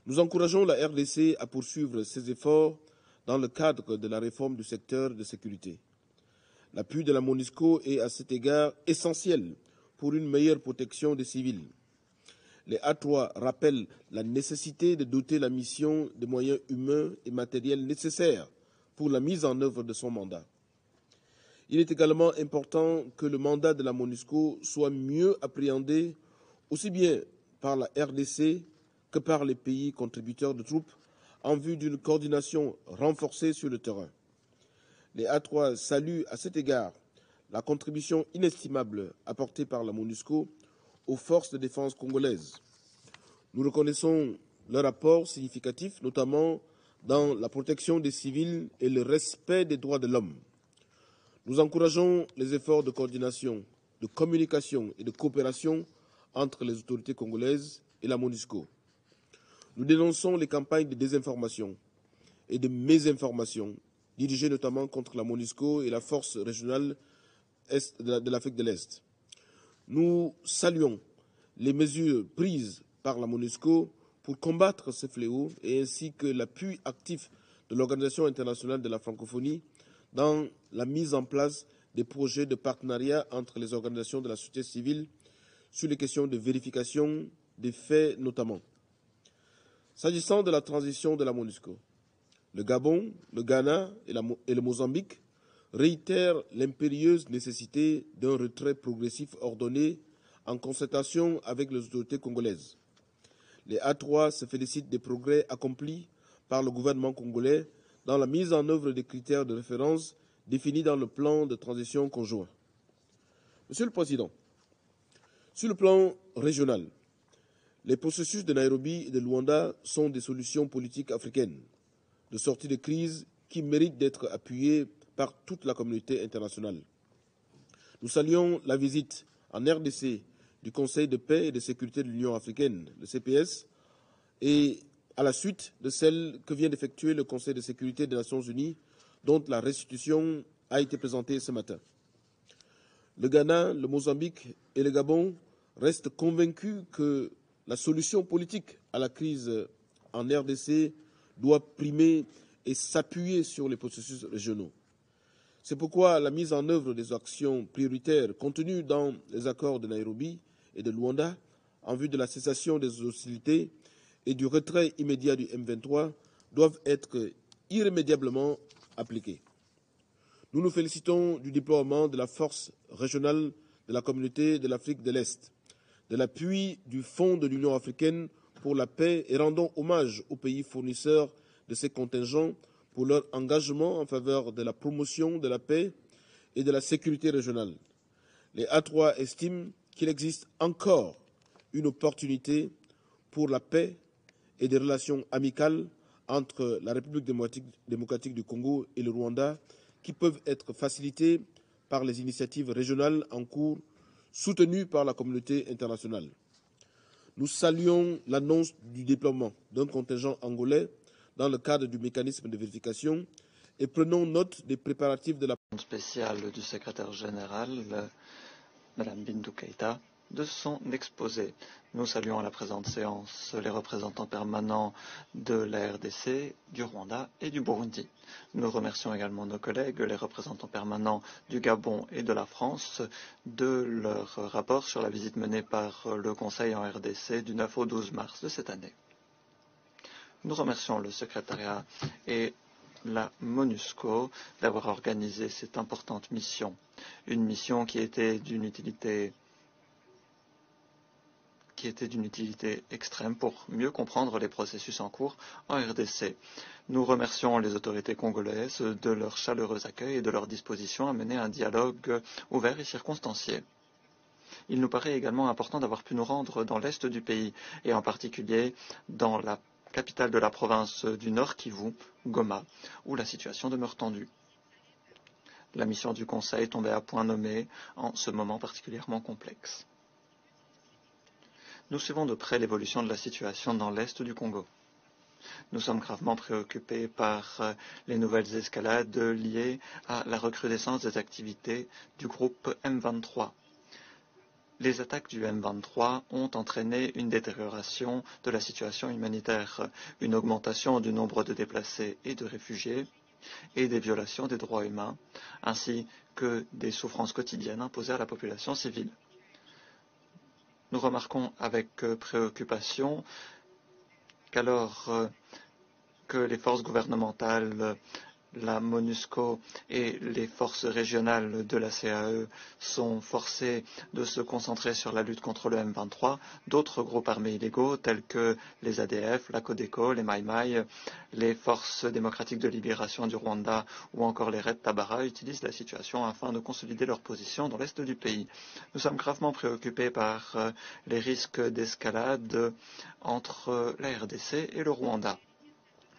Nous encourageons la RDC à poursuivre ses efforts dans le cadre de la réforme du secteur de sécurité. L'appui de la MONUSCO est à cet égard essentiel pour une meilleure protection des civils. Les A3 rappellent la nécessité de doter la mission des moyens humains et matériels nécessaires pour la mise en œuvre de son mandat. Il est également important que le mandat de la MONUSCO soit mieux appréhendé aussi bien par la RDC que par les pays contributeurs de troupes en vue d'une coordination renforcée sur le terrain. Les A3 saluent à cet égard la contribution inestimable apportée par la MONUSCO aux forces de défense congolaises. Nous reconnaissons leur apport significatif, notamment dans la protection des civils et le respect des droits de l'homme. Nous encourageons les efforts de coordination, de communication et de coopération entre les autorités congolaises et la MONUSCO. Nous dénonçons les campagnes de désinformation et de mésinformation dirigées notamment contre la MONUSCO et la force régionale de l'Afrique de l'Est. Nous saluons les mesures prises par la MONUSCO pour combattre ce fléau et ainsi que l'appui actif de l'Organisation internationale de la francophonie dans la mise en place des projets de partenariat entre les organisations de la société civile sur les questions de vérification des faits notamment. S'agissant de la transition de la MONUSCO, le Gabon, le Ghana et le Mozambique réitèrent l'impérieuse nécessité d'un retrait progressif ordonné en concertation avec les autorités congolaises. Les A3 se félicitent des progrès accomplis par le gouvernement congolais dans la mise en œuvre des critères de référence définis dans le plan de transition conjoint. Monsieur le Président, sur le plan régional, les processus de Nairobi et de Luanda sont des solutions politiques africaines de sortie de crise qui méritent d'être appuyées par toute la communauté internationale. Nous saluons la visite en RDC du Conseil de paix et de sécurité de l'Union africaine, le CPS, et à la suite de celle que vient d'effectuer le Conseil de sécurité des Nations unies, dont la restitution a été présentée ce matin. Le Ghana, le Mozambique et le Gabon restent convaincus que la solution politique à la crise en RDC doit primer et s'appuyer sur les processus régionaux. C'est pourquoi la mise en œuvre des actions prioritaires contenues dans les accords de Nairobi et de Luanda en vue de la cessation des hostilités et du retrait immédiat du M23 doivent être irrémédiablement appliquées. Nous nous félicitons du déploiement de la force régionale de la communauté de l'Afrique de l'Est, de l'appui du Fonds de l'Union africaine pour la paix et rendons hommage aux pays fournisseurs de ces contingents pour leur engagement en faveur de la promotion de la paix et de la sécurité régionale. Les A3 estiment qu'il existe encore une opportunité pour la paix et des relations amicales entre la République démocratique du Congo et le Rwanda qui peuvent être facilitées par les initiatives régionales en cours soutenues par la communauté internationale. Nous saluons l'annonce du déploiement d'un contingent angolais dans le cadre du mécanisme de vérification et prenons note des préparatifs de la spéciale du secrétaire général, Mme Bintou Keïta, de son exposé. Nous saluons à la présente séance les représentants permanents de la RDC, du Rwanda et du Burundi. Nous remercions également nos collègues, les représentants permanents du Gabon et de la France, de leur rapport sur la visite menée par le Conseil en RDC du 9 au 12 mars de cette année. Nous remercions le secrétariat et la MONUSCO d'avoir organisé cette importante mission, une mission qui était d'une utilité extrême pour mieux comprendre les processus en cours en RDC. Nous remercions les autorités congolaises de leur chaleureux accueil et de leur disposition à mener un dialogue ouvert et circonstancié. Il nous paraît également important d'avoir pu nous rendre dans l'est du pays, et en particulier dans la capitale de la province du Nord Kivu, Goma, où la situation demeure tendue. La mission du Conseil tombait à point nommé en ce moment particulièrement complexe. Nous suivons de près l'évolution de la situation dans l'est du Congo. Nous sommes gravement préoccupés par les nouvelles escalades liées à la recrudescence des activités du groupe M23. Les attaques du M23 ont entraîné une détérioration de la situation humanitaire, une augmentation du nombre de déplacés et de réfugiés et des violations des droits humains, ainsi que des souffrances quotidiennes imposées à la population civile. Nous remarquons avec préoccupation qu'alors que les forces gouvernementales la MONUSCO et les forces régionales de la CAE sont forcées de se concentrer sur la lutte contre le M23, d'autres groupes armés illégaux tels que les ADF, la Codeco, les Mai Mai, les forces démocratiques de libération du Rwanda ou encore les Red Tabara utilisent la situation afin de consolider leur position dans l'est du pays. Nous sommes gravement préoccupés par les risques d'escalade entre la RDC et le Rwanda.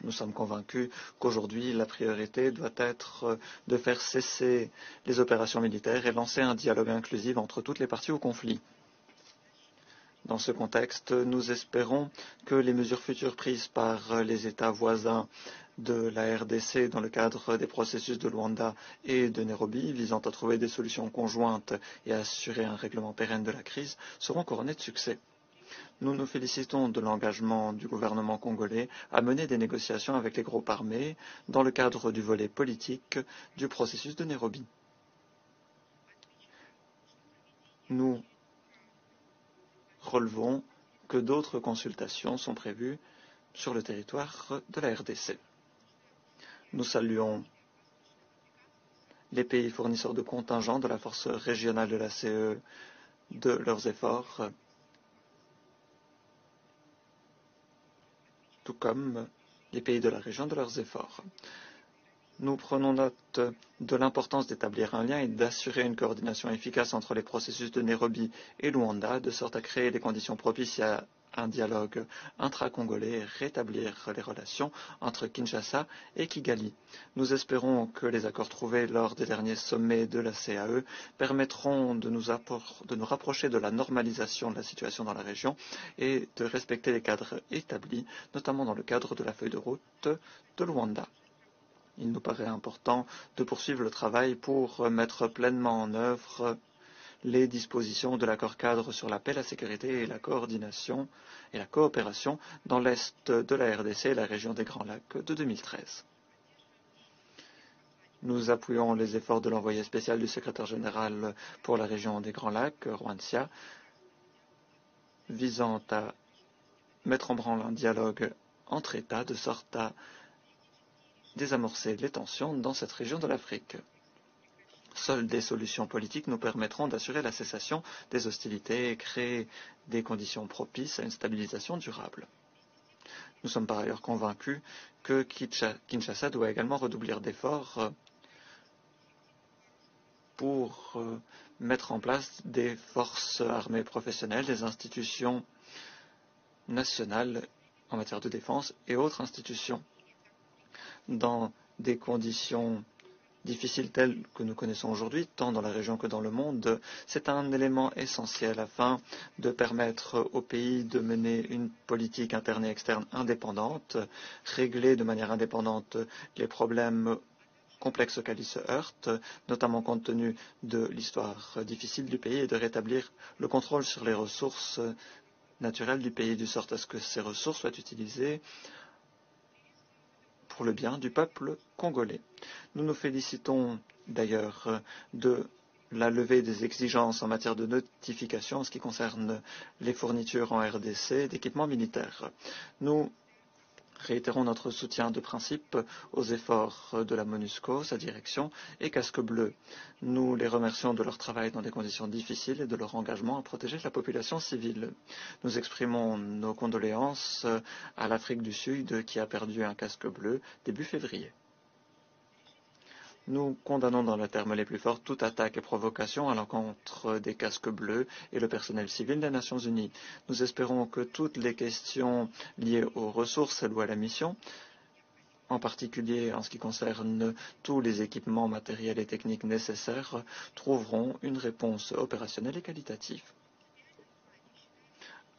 Nous sommes convaincus qu'aujourd'hui, la priorité doit être de faire cesser les opérations militaires et lancer un dialogue inclusif entre toutes les parties au conflit. Dans ce contexte, nous espérons que les mesures futures prises par les États voisins de la RDC dans le cadre des processus de Luanda et de Nairobi visant à trouver des solutions conjointes et à assurer un règlement pérenne de la crise seront couronnées de succès. Nous nous félicitons de l'engagement du gouvernement congolais à mener des négociations avec les groupes armés dans le cadre du volet politique du processus de Nairobi. Nous relevons que d'autres consultations sont prévues sur le territoire de la RDC. Nous saluons les pays fournisseurs de contingents de la force régionale de la CE de leurs efforts, tout comme les pays de la région de leurs efforts. Nous prenons note de l'importance d'établir un lien et d'assurer une coordination efficace entre les processus de Nairobi et Luanda, de sorte à créer les conditions propices à un dialogue intra-congolais et rétablir les relations entre Kinshasa et Kigali. Nous espérons que les accords trouvés lors des derniers sommets de la CAE permettront de nous rapprocher de la normalisation de la situation dans la région et de respecter les cadres établis, notamment dans le cadre de la feuille de route de Luanda. Il nous paraît important de poursuivre le travail pour mettre pleinement en œuvre les dispositions de l'accord cadre sur la paix, la sécurité et la coordination et la coopération dans l'est de la RDC et la région des Grands Lacs de 2013. Nous appuyons les efforts de l'envoyé spécial du secrétaire général pour la région des Grands Lacs, Rwansia, visant à mettre en branle un dialogue entre États de sorte à désamorcer les tensions dans cette région de l'Afrique. Seules des solutions politiques nous permettront d'assurer la cessation des hostilités et créer des conditions propices à une stabilisation durable. Nous sommes par ailleurs convaincus que Kinshasa doit également redoubler d'efforts pour mettre en place des forces armées professionnelles, des institutions nationales en matière de défense et autres institutions. Dans des conditions difficiles telles que nous connaissons aujourd'hui, tant dans la région que dans le monde, c'est un élément essentiel afin de permettre au pays de mener une politique interne et externe indépendante, régler de manière indépendante les problèmes complexes auxquels il se heurte, notamment compte tenu de l'histoire difficile du pays, et de rétablir le contrôle sur les ressources naturelles du pays, de sorte à ce que ces ressources soient utilisées pour le bien du peuple congolais. Nous nous félicitons d'ailleurs de la levée des exigences en matière de notification en ce qui concerne les fournitures en RDC d'équipements militaires. Nous réitérons notre soutien de principe aux efforts de la MONUSCO, sa direction et Casque Bleu. Nous les remercions de leur travail dans des conditions difficiles et de leur engagement à protéger la population civile. Nous exprimons nos condoléances à l'Afrique du Sud qui a perdu un Casque Bleu début février. Nous condamnons dans les termes les plus forts toute attaque et provocation à l'encontre des casques bleus et le personnel civil des Nations Unies. Nous espérons que toutes les questions liées aux ressources allouées à la mission, en particulier en ce qui concerne tous les équipements matériels et techniques nécessaires, trouveront une réponse opérationnelle et qualitative.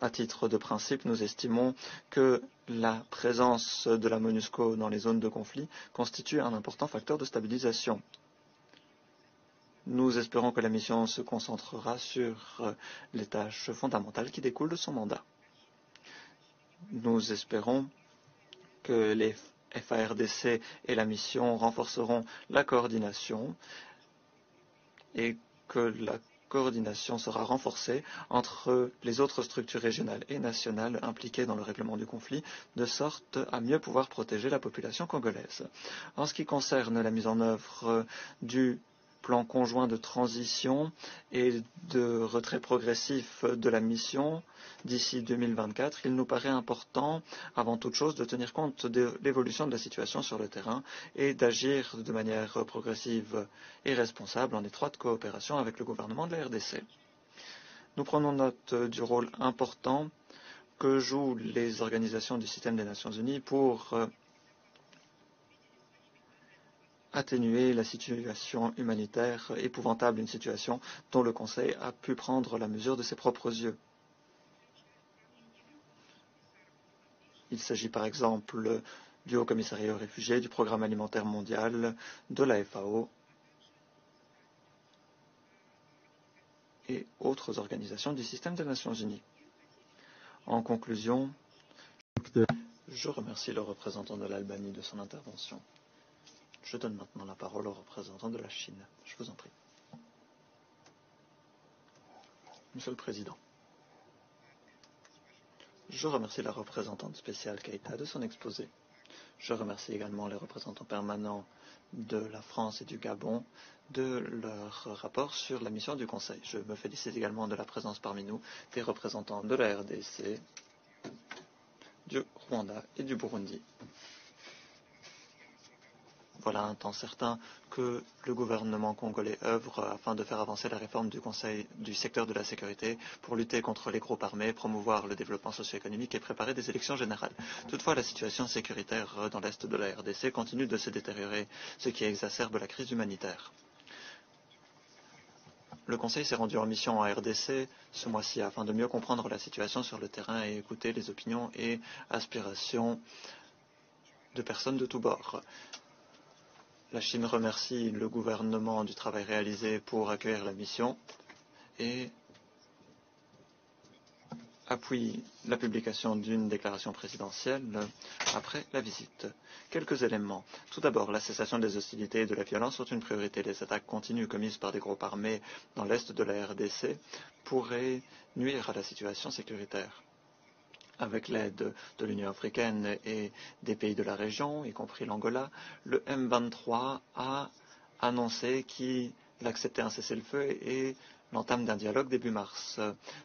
À titre de principe, nous estimons que la présence de la MONUSCO dans les zones de conflit constitue un important facteur de stabilisation. Nous espérons que la mission se concentrera sur les tâches fondamentales qui découlent de son mandat. Nous espérons que les FARDC et la mission renforceront la coordination et que la coordination sera renforcée entre les autres structures régionales et nationales impliquées dans le règlement du conflit, de sorte à mieux pouvoir protéger la population congolaise. En ce qui concerne la mise en œuvre du plan conjoint de transition et de retrait progressif de la mission d'ici 2024, il nous paraît important, avant toute chose, de tenir compte de l'évolution de la situation sur le terrain et d'agir de manière progressive et responsable en étroite coopération avec le gouvernement de la RDC. Nous prenons note du rôle important que jouent les organisations du système des Nations Unies pour atténuer la situation humanitaire épouvantable, une situation dont le Conseil a pu prendre la mesure de ses propres yeux. Il s'agit par exemple du Haut Commissariat aux réfugiés, du Programme alimentaire mondial, de la FAO et autres organisations du système des Nations Unies. En conclusion, je remercie le représentant de l'Albanie de son intervention. Je donne maintenant la parole au représentant de la Chine. Je vous en prie. Monsieur le Président, je remercie la représentante spéciale Keïta de son exposé. Je remercie également les représentants permanents de la France et du Gabon de leur rapport sur la mission du Conseil. Je me félicite également de la présence parmi nous des représentants de la RDC, du Rwanda et du Burundi. Voilà un temps certain que le gouvernement congolais œuvre afin de faire avancer la réforme du secteur de la sécurité pour lutter contre les groupes armés, promouvoir le développement socio-économique et préparer des élections générales. Toutefois, la situation sécuritaire dans l'est de la RDC continue de se détériorer, ce qui exacerbe la crise humanitaire. Le Conseil s'est rendu en mission en RDC ce mois-ci afin de mieux comprendre la situation sur le terrain et écouter les opinions et aspirations de personnes de tous bords. La Chine remercie le gouvernement du travail réalisé pour accueillir la mission et appuie la publication d'une déclaration présidentielle après la visite. Quelques éléments. Tout d'abord, la cessation des hostilités et de la violence sont une priorité. Les attaques continues commises par des groupes armés dans l'est de la RDC pourraient nuire à la situation sécuritaire. Avec l'aide de l'Union africaine et des pays de la région, y compris l'Angola, le M23 a annoncé qu'il acceptait un cessez-le-feu et l'entame d'un dialogue début mars.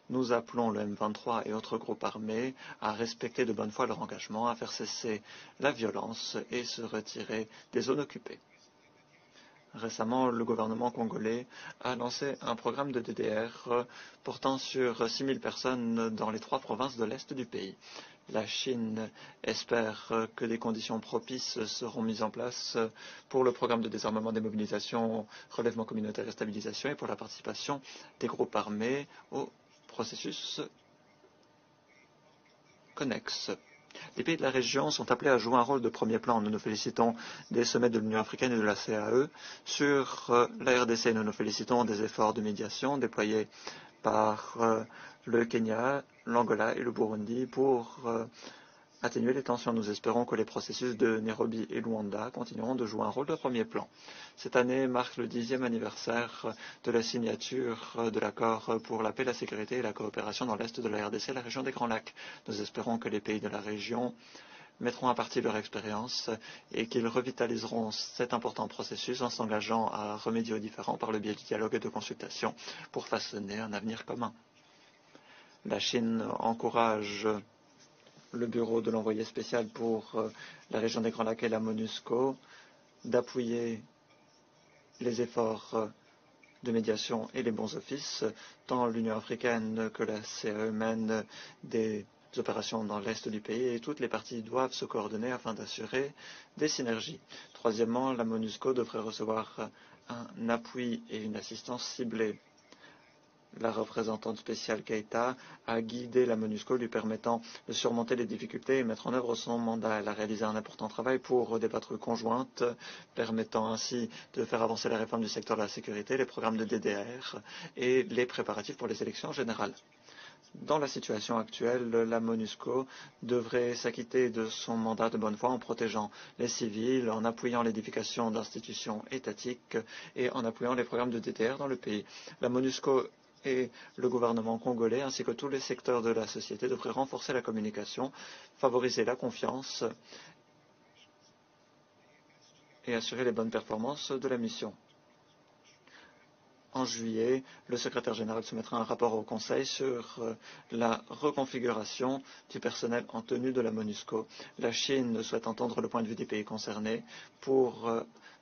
Nous appelons le M23 et autres groupes armés à respecter de bonne foi leur engagement, à faire cesser la violence et se retirer des zones occupées. Récemment, le gouvernement congolais a lancé un programme de DDR portant sur 6 000 personnes dans les 3 provinces de l'est du pays. La Chine espère que des conditions propices seront mises en place pour le programme de désarmement, démobilisation, relèvement communautaire et stabilisation et pour la participation des groupes armés au processus connexe. Les pays de la région sont appelés à jouer un rôle de premier plan. Nous nous félicitons des sommets de l'Union africaine et de la CAE sur la RDC. Nous nous félicitons des efforts de médiation déployés par le Kenya, l'Angola et le Burundi pour atténuer les tensions. Nous espérons que les processus de Nairobi et Luanda continueront de jouer un rôle de premier plan. Cette année marque le 10e anniversaire de la signature de l'accord pour la paix, la sécurité et la coopération dans l'est de la RDC, la région des Grands Lacs. Nous espérons que les pays de la région mettront à partie leur expérience et qu'ils revitaliseront cet important processus en s'engageant à remédier aux différends par le biais du dialogue et de consultation pour façonner un avenir commun. La Chine encourage le bureau de l'envoyé spécial pour la région des Grands Lacs et la MONUSCO d'appuyer les efforts de médiation et les bons offices, tant l'Union africaine que la CAE mènent des opérations dans l'est du pays et toutes les parties doivent se coordonner afin d'assurer des synergies. Troisièmement, la MONUSCO devrait recevoir un appui et une assistance ciblée. La représentante spéciale Keïta a guidé la MONUSCO, lui permettant de surmonter les difficultés et mettre en œuvre son mandat. Elle a réalisé un important travail pour des patrouilles conjointes, permettant ainsi de faire avancer la réforme du secteur de la sécurité, les programmes de DDR et les préparatifs pour les élections générales. Dans la situation actuelle, la MONUSCO devrait s'acquitter de son mandat de bonne foi en protégeant les civils, en appuyant l'édification d'institutions étatiques et en appuyant les programmes de DDR dans le pays. La MONUSCO et le gouvernement congolais, ainsi que tous les secteurs de la société, devraient renforcer la communication, favoriser la confiance et assurer les bonnes performances de la mission. En juillet, le secrétaire général soumettra un rapport au Conseil sur la reconfiguration du personnel en tenue de la MONUSCO. La Chine souhaite entendre le point de vue des pays concernés pour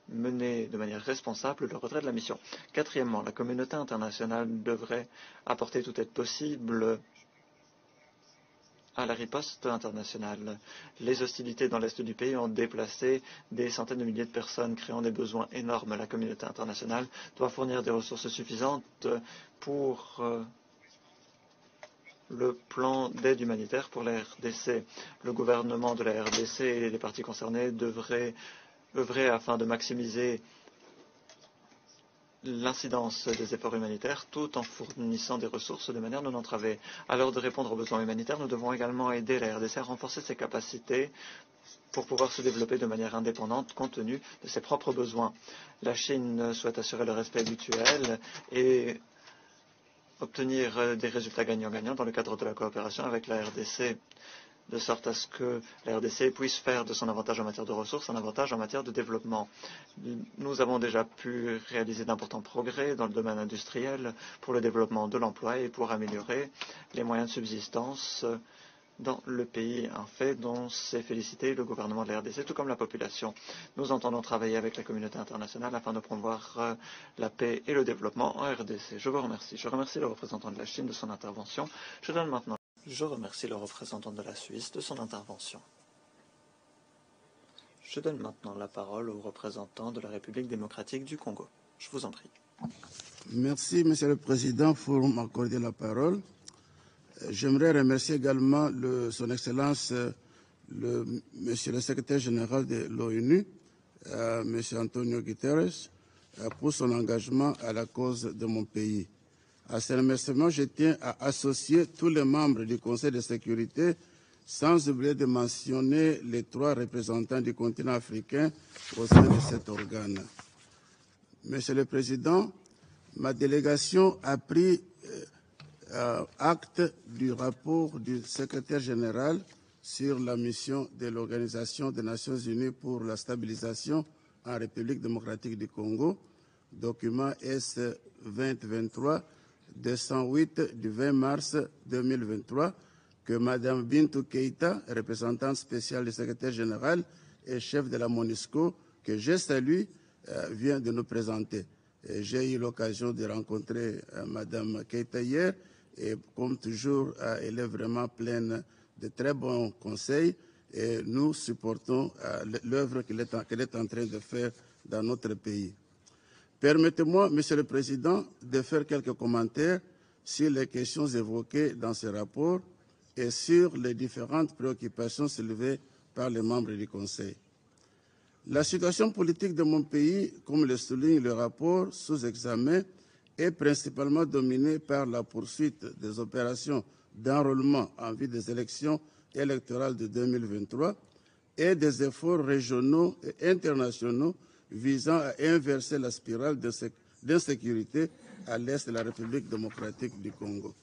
mener de manière responsable le retrait de la mission. Quatrièmement, la communauté internationale devrait apporter toute aide possible à la riposte internationale. Les hostilités dans l'est du pays ont déplacé des centaines de milliers de personnes, créant des besoins énormes. La communauté internationale doit fournir des ressources suffisantes pour le plan d'aide humanitaire pour la RDC. Le gouvernement de la RDC et les parties concernées devraient œuvrer afin de maximiser l'incidence des efforts humanitaires tout en fournissant des ressources de manière non entravée. Alors de répondre aux besoins humanitaires, nous devons également aider la RDC à renforcer ses capacités pour pouvoir se développer de manière indépendante compte tenu de ses propres besoins. La Chine souhaite assurer le respect mutuel et obtenir des résultats gagnant-gagnant dans le cadre de la coopération avec la RDC, de sorte à ce que la RDC puisse faire de son avantage en matière de ressources un avantage en matière de développement. Nous avons déjà pu réaliser d'importants progrès dans le domaine industriel pour le développement de l'emploi et pour améliorer les moyens de subsistance dans le pays, un fait dont s'est félicité le gouvernement de la RDC, tout comme la population. Nous entendons travailler avec la communauté internationale afin de promouvoir la paix et le développement en RDC. Je vous remercie. Je remercie le représentant de la Chine de son intervention. Je remercie le représentant de la Suisse de son intervention. Je donne maintenant la parole au représentant de la République démocratique du Congo. Je vous en prie. Merci, Monsieur le Président, pour m'accorder la parole. J'aimerais remercier également Son Excellence, Monsieur le Secrétaire général de l'ONU, Monsieur Antonio Guterres, pour son engagement à la cause de mon pays. À ce remerciement, je tiens à associer tous les membres du Conseil de sécurité, sans oublier de mentionner les 3 représentants du continent africain au sein de cet organe. Monsieur le Président, ma délégation a pris acte du rapport du secrétaire général sur la mission de l'Organisation des Nations Unies pour la stabilisation en République démocratique du Congo, document S-2023 208 du 20 mars 2023, que Mme Bintou Keïta, représentante spéciale du secrétaire général et chef de la MONUSCO, que je salue, vient de nous présenter. J'ai eu l'occasion de rencontrer Mme Keïta hier et comme toujours, elle est vraiment pleine de très bons conseils et nous supportons l'œuvre qu'elle est en train de faire dans notre pays. Permettez-moi, Monsieur le Président, de faire quelques commentaires sur les questions évoquées dans ce rapport et sur les différentes préoccupations soulevées par les membres du Conseil. La situation politique de mon pays, comme le souligne le rapport sous examen, est principalement dominée par la poursuite des opérations d'enrôlement en vue des élections électorales de 2023 et des efforts régionaux et internationaux visant à inverser la spirale d'insécurité à l'est de la République démocratique du Congo.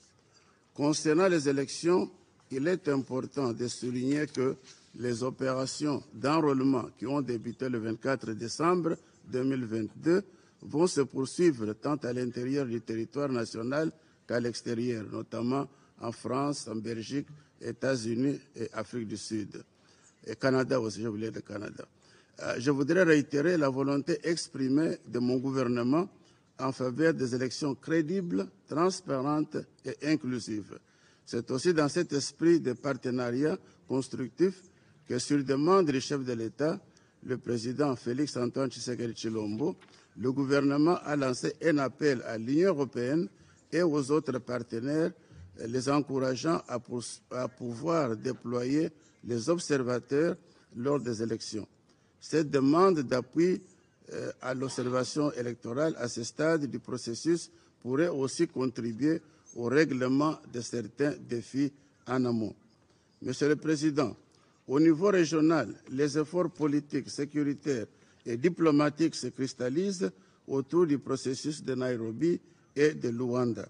Concernant les élections, il est important de souligner que les opérations d'enrôlement qui ont débuté le 24 décembre 2022 vont se poursuivre tant à l'intérieur du territoire national qu'à l'extérieur, notamment en France, en Belgique, États-Unis et Afrique du Sud. Et Canada aussi, j'ai oublié le Canada. Je voudrais réitérer la volonté exprimée de mon gouvernement en faveur des élections crédibles, transparentes et inclusives. C'est aussi dans cet esprit de partenariat constructif que, sur demande du chef de l'État, le président Félix-Antoine Tshisekedi Tshilombo, le gouvernement a lancé un appel à l'Union européenne et aux autres partenaires, les encourageant à pouvoir déployer les observateurs lors des élections. Cette demande d'appui à l'observation électorale à ce stade du processus pourrait aussi contribuer au règlement de certains défis en amont. Monsieur le Président, au niveau régional, les efforts politiques, sécuritaires et diplomatiques se cristallisent autour du processus de Nairobi et de Luanda.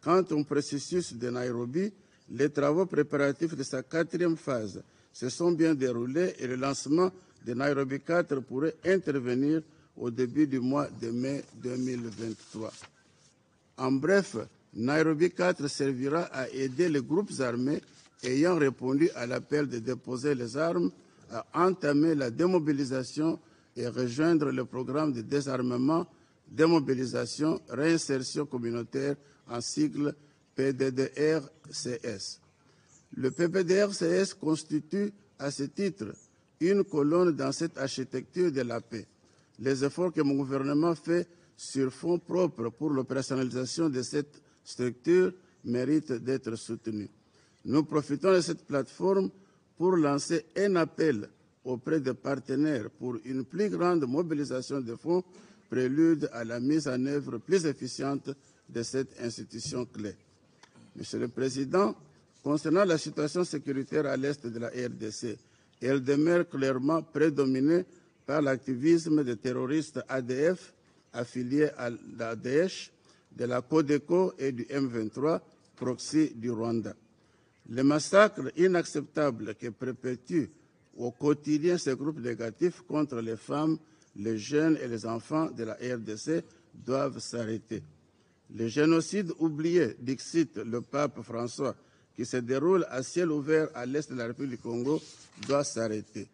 Quant au processus de Nairobi, les travaux préparatifs de sa 4e phase se sont bien déroulés et le lancement de Nairobi 4 pourrait intervenir au début du mois de mai 2023. En bref, Nairobi 4 servira à aider les groupes armés ayant répondu à l'appel de déposer les armes à entamer la démobilisation et rejoindre le programme de désarmement, démobilisation, réinsertion communautaire en sigle PDDRCS. Le PDDRCS constitue à ce titre une colonne dans cette architecture de la paix. Les efforts que mon gouvernement fait sur fonds propres pour l'opérationnalisation de cette structure méritent d'être soutenus. Nous profitons de cette plateforme pour lancer un appel auprès des partenaires pour une plus grande mobilisation de fonds, prélude à la mise en œuvre plus efficiente de cette institution clé. Monsieur le Président, concernant la situation sécuritaire à l'est de la RDC, elle demeure clairement prédominée par l'activisme des terroristes ADF affiliés à la Daesh, de la Codeco et du M23, proxy du Rwanda. Les massacres inacceptables que perpétuent au quotidien ces groupes négatifs contre les femmes, les jeunes et les enfants de la RDC doivent s'arrêter. Le génocide oublié, dixit le pape François, qui se déroule à ciel ouvert à l'est de la République du Congo, doit s'arrêter.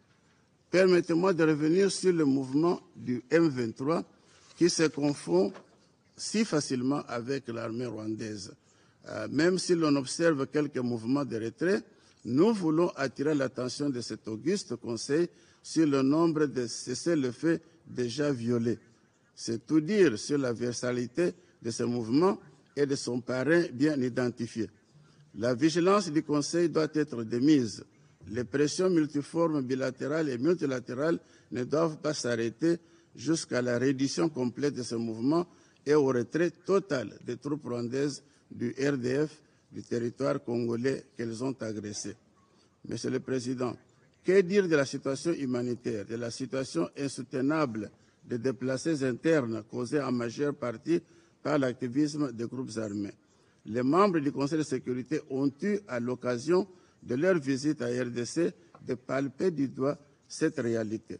Permettez-moi de revenir sur le mouvement du M23 qui se confond si facilement avec l'armée rwandaise. Même si l'on observe quelques mouvements de retrait, nous voulons attirer l'attention de cet auguste Conseil sur le nombre de cessez-le-feu déjà violés. C'est tout dire sur la versalité de ce mouvement et de son parrain bien identifié. La vigilance du Conseil doit être de mise. Les pressions multiformes bilatérales et multilatérales ne doivent pas s'arrêter jusqu'à la reddition complète de ce mouvement et au retrait total des troupes rwandaises du RDF du territoire congolais qu'elles ont agressé. Monsieur le Président, que dire de la situation humanitaire, de la situation insoutenable des déplacés internes causés en majeure partie par l'activisme des groupes armés? Les membres du Conseil de sécurité ont eu, à l'occasion de leur visite à RDC, de palper du doigt cette réalité.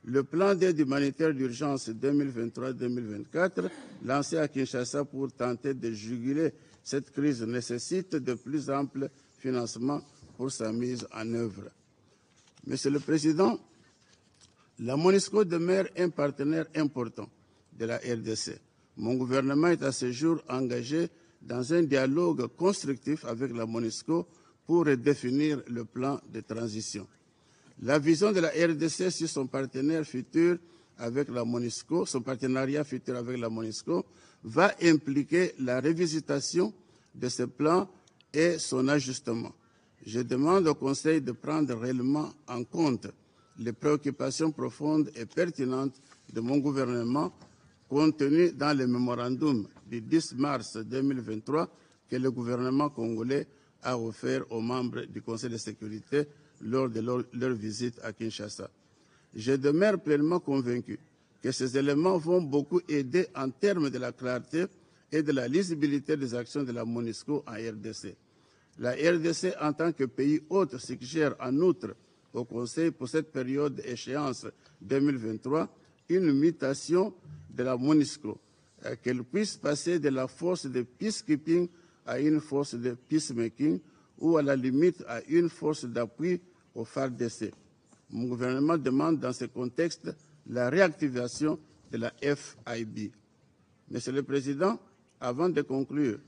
Le plan d'aide humanitaire d'urgence 2023-2024, lancé à Kinshasa pour tenter de juguler cette crise, nécessite de plus amples financements pour sa mise en œuvre. Monsieur le Président, la MONUSCO demeure un partenaire important de la RDC. Mon gouvernement est à ce jour engagé dans un dialogue constructif avec la MONUSCO pour redéfinir le plan de transition. La vision de la RDC sur son partenaire futur avec la MONUSCO, son partenariat futur avec la MONUSCO, va impliquer la révisitation de ce plan et son ajustement. Je demande au Conseil de prendre réellement en compte les préoccupations profondes et pertinentes de mon gouvernement contenues dans le mémorandum du 10 mars 2023 que le gouvernement congolais a offert aux membres du Conseil de sécurité lors de leur visite à Kinshasa. Je demeure pleinement convaincu que ces éléments vont beaucoup aider en termes de la clarté et de la lisibilité des actions de la MONUSCO en RDC. La RDC, en tant que pays hôte, suggère en outre au Conseil pour cette période d'échéance 2023 une mutation de la MONUSCO, qu'elle puisse passer de la force de peacekeeping à une force de peacemaking ou à la limite à une force d'appui au FARDC. Mon gouvernement demande dans ce contexte la réactivation de la FIB. Monsieur le Président, avant de conclure,